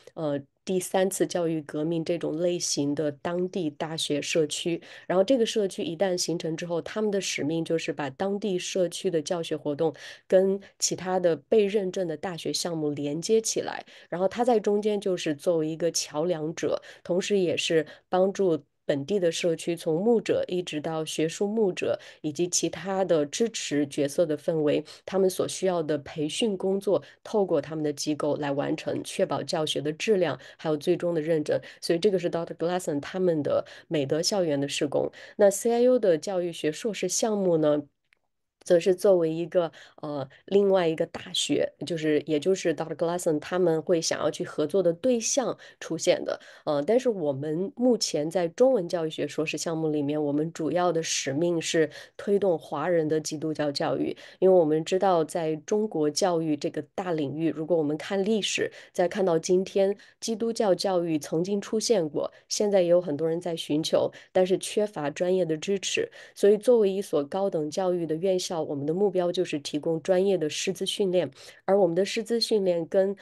第三次教育革命这种类型的当地大学社区。然后这个社区一旦形成之后，他们的使命就是把当地社区的教学活动跟其他的被认证的大学项目连接起来。然后他在中间就是作为一个桥梁者，同时也是帮助本地的社区，从牧者一直到学术牧者以及其他的支持角色的氛围，他们所需要的培训工作，透过他们的机构来完成，确保教学的质量，还有最终的认证。所以这个是 Dr. Glasson 他们的美德校园的施工。那 CIU 的教育学硕士项目呢？则是作为一个另外一个大学，也就是 Dr. Glasson 他们会想要去合作的对象出现的。但是我们目前在中文教育学硕士项目里面，我们主要的使命是推动华人的基督教教育，因为我们知道在中国教育这个大领域，如果我们看历史，再看到今天，基督教教育曾经出现过，现在也有很多人在寻求，但是缺乏专业的支持。所以，作为一所高等教育的院校，我们的目标就是提供专业的师资训练，而我们的师资训练跟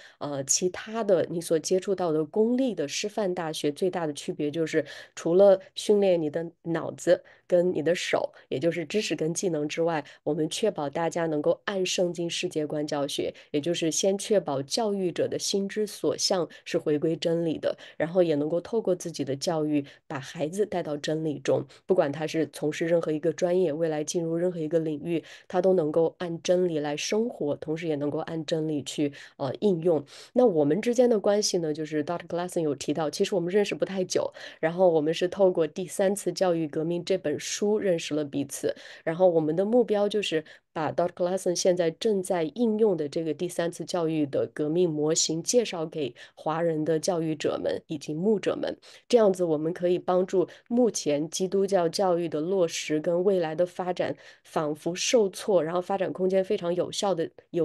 其他的你所接触到的公立的师范大学最大的区别就是，除了训练你的脑子跟你的手，也就是知识跟技能之外，我们确保大家能够按圣经世界观教学，也就是先确保教育者的心之所向是回归真理的，然后也能够透过自己的教育把孩子带到真理中，不管他是从事任何一个专业，未来进入任何一个领域，他都能够按真理来生活，同时也能够按真理去应用。那我们之间的关系呢，就是 Dr. Glasson 有提到，其实我们认识不太久，然后我们是透过《第三次教育革命》这本书认识了彼此，然后我们的目标就是把 Dr. Glasson 现在正在应用的这个第三次教育的革命模型介绍给华人的教育者们以及牧者们，这样子我们可以帮助目前基督教教育的落实跟未来的发展仿佛受挫，然后发展空间非常有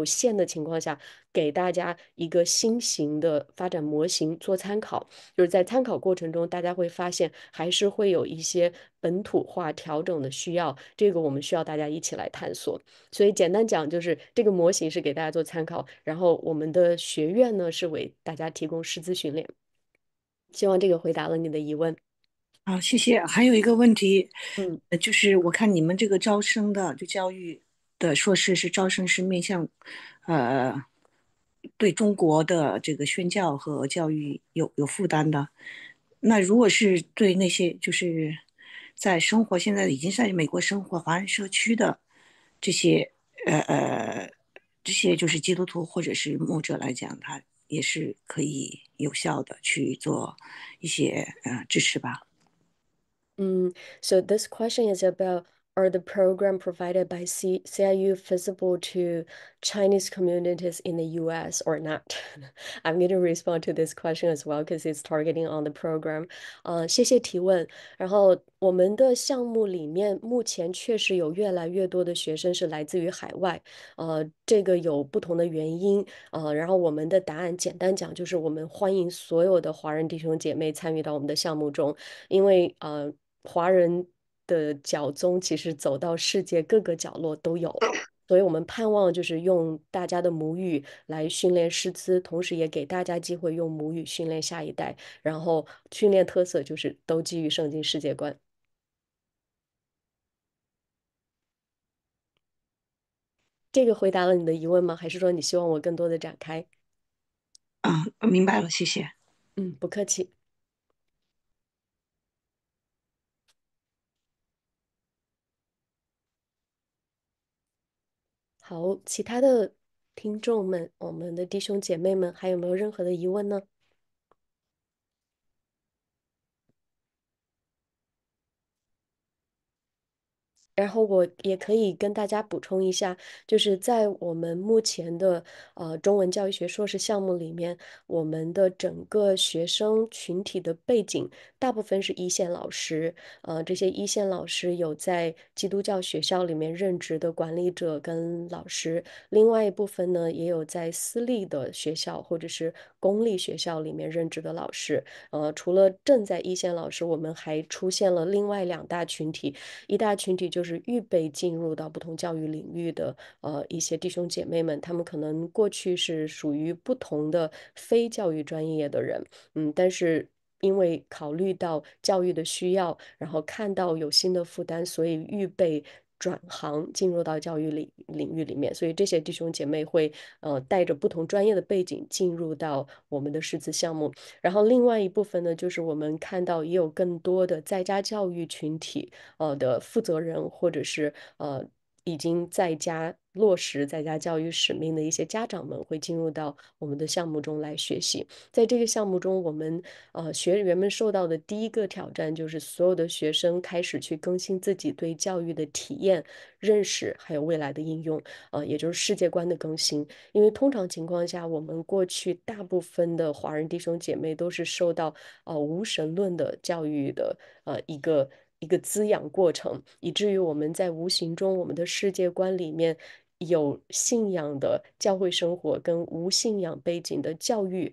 限的情况下，给大家一个新型的发展模型做参考。就是在参考过程中，大家会发现还是会有一些本土化调整的需要，这个我们需要大家一起来探索。所以简单讲，就是这个模型是给大家做参考，然后我们的学院呢是为大家提供师资训练。希望这个回答了你的疑问。好，谢谢。还有一个问题，嗯就是我看你们这个招生的，就教育的硕士是招生是面向，呃，对中国的这个宣教和教育有负担的。那如果是对那些就是在生活现在已经在美国生活华人社区的这些呃呃这些就是基督徒或者是牧者来讲，他也是可以有效的去做一些支持吧。So this question is about Are the program provided by CIU visible to Chinese communities in the US or not? I'm going to respond to this question as well because it's targeting on the program. 谢谢提问。然后我们的项目里面目前确实有越来越多的学生是来自于海外，这个有不同的原因，然后我们的答案简单讲就是我们欢迎所有的华人弟兄姐妹参与到我们的项目中，因为华人的脚踪其实走到世界各个角落都有，所以我们盼望就是用大家的母语来训练师资，同时也给大家机会用母语训练下一代，然后训练特色就是都基于圣经世界观。这个回答了你的疑问吗？还是说你希望我更多的展开？明白了，谢谢。不客气。好，其他的听众们，我们的弟兄姐妹们，还有没有任何的疑问呢？然后我也可以跟大家补充一下，就是在我们目前的中文教育学硕士项目里面，我们的整个学生群体的背景，大部分是一线老师，这些一线老师有在基督教学校里面任职的管理者跟老师，另外一部分呢，也有在私立的学校或者是公立学校里面任职的老师。除了正在一线老师，我们还出现了另外两大群体。一大群体就是预备进入到不同教育领域的一些弟兄姐妹们，他们可能过去是属于不同的非教育专业的人，但是因为考虑到教育的需要，然后看到有新的负担，所以预备转行进入到教育领域里面，所以这些弟兄姐妹会带着不同专业的背景进入到我们的师资项目。然后另外一部分呢，就是我们看到也有更多的在家教育群体的负责人，或者是已经在家落实在家教育使命的一些家长们，会进入到我们的项目中来学习。在这个项目中，我们学员们受到的第一个挑战就是所有的学生开始去更新自己对教育的体验、认识，还有未来的应用，也就是世界观的更新。因为通常情况下，我们过去大部分的华人弟兄姐妹都是受到无神论的教育的一个滋养过程，以至于我们在无形中，我们的世界观里面有信仰的教会生活跟无信仰背景的教育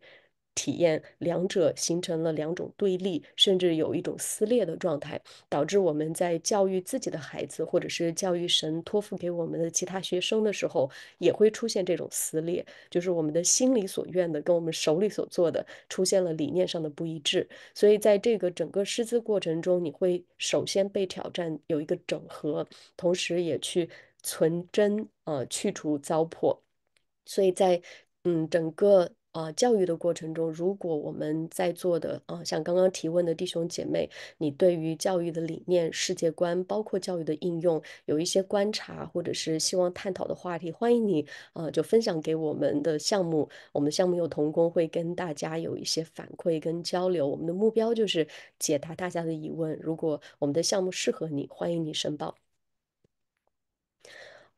体验，两者形成了两种对立，甚至有一种撕裂的状态，导致我们在教育自己的孩子，或者是教育神托付给我们的其他学生的时候，也会出现这种撕裂，就是我们的心里所愿的跟我们手里所做的出现了理念上的不一致。所以在这个整个师资过程中，你会首先被挑战有一个整合，同时也去存真，去除糟粕。所以在整个教育的过程中，如果我们在座的像刚刚提问的弟兄姐妹，你对于教育的理念、世界观，包括教育的应用，有一些观察或者是希望探讨的话题，欢迎你就分享给我们的项目。我们的项目有同工会跟大家有一些反馈跟交流。我们的目标就是解答大家的疑问。如果我们的项目适合你，欢迎你申报。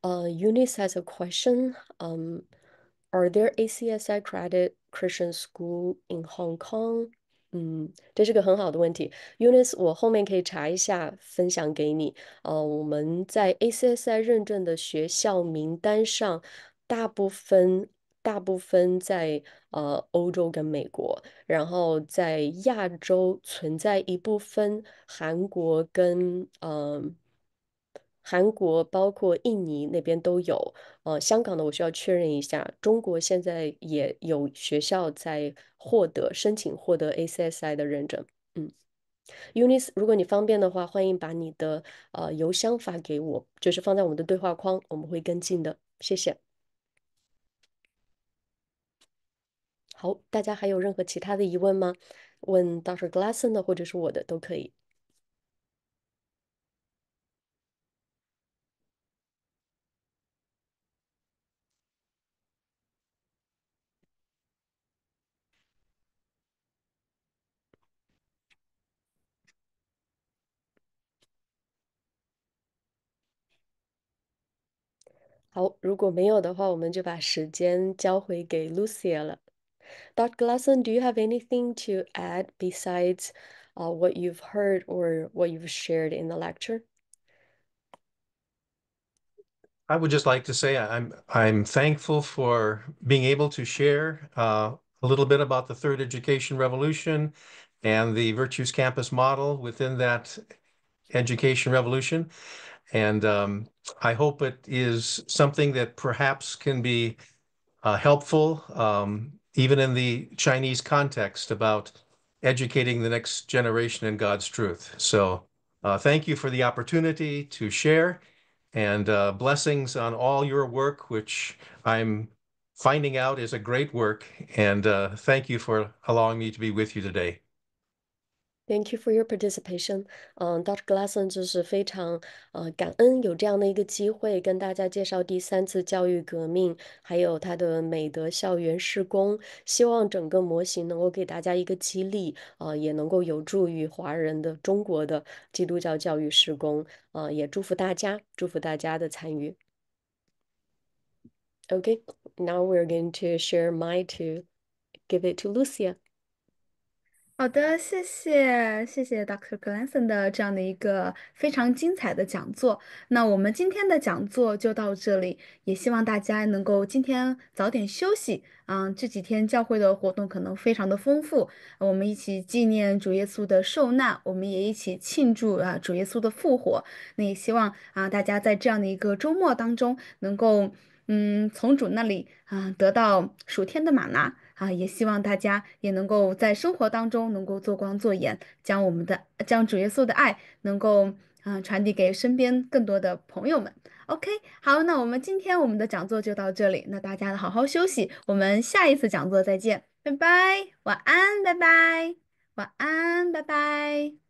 Eunice has a question. Are there ACSI credit Christian school in Hong Kong? 这是个很好的问题，Eunice，我后面可以查一下，分享给你。我们在 ACSI 认证的学校名单上，大部分在欧洲跟美国，然后在亚洲存在一部分韩国跟韩国包括印尼那边都有，香港的我需要确认一下。中国现在也有学校在申请获得 ACSI 的认证。Eunice，如果你方便的话，欢迎把你的邮箱发给我，就是放在我们的对话框，我们会跟进的。谢谢。好，大家还有任何其他的疑问吗？问 Dr. Glasson 的或者是我的都可以。好，如果没有的话，我们就把时间交回给 Lucia 了。Dr. Glasson, do you have anything to add besides what you've heard or what you've shared in the lecture? I would just like to say I'm thankful for being able to share a little bit about the third education revolution and the Virtues Campus model within that education revolution. And I hope it is something that perhaps can be helpful, even in the Chinese context, about educating the next generation in God's truth. So thank you for the opportunity to share, and blessings on all your work, which I'm finding out is a great work. And thank you for allowing me to be with you today. Thank you for your participation. Dr. Glasson 就是非常感恩有这样的一个机会跟大家介绍第三次教育革命，还有它的美德校园施工。希望整个模型能够给大家一个激励，也能够有助于华人的中国的基督教教育施工。也祝福大家，祝福大家的参与。Okay, now we're going to share my to give it to Lucia. 好的，谢谢 Dr. Glanson 的这样的一个非常精彩的讲座。那我们今天的讲座就到这里，也希望大家能够今天早点休息。这几天教会的活动可能非常的丰富，我们一起纪念主耶稣的受难，我们也一起庆祝主耶稣的复活。那也希望大家在这样的一个周末当中能够从主那里得到属天的玛拿。也希望大家也能够在生活当中能够做光做盐，将主耶稣的爱能够传递给身边更多的朋友们。OK，好，那今天我们的讲座就到这里，那大家好好休息，我们下一次讲座再见，拜拜，晚安，拜拜，晚安，拜拜。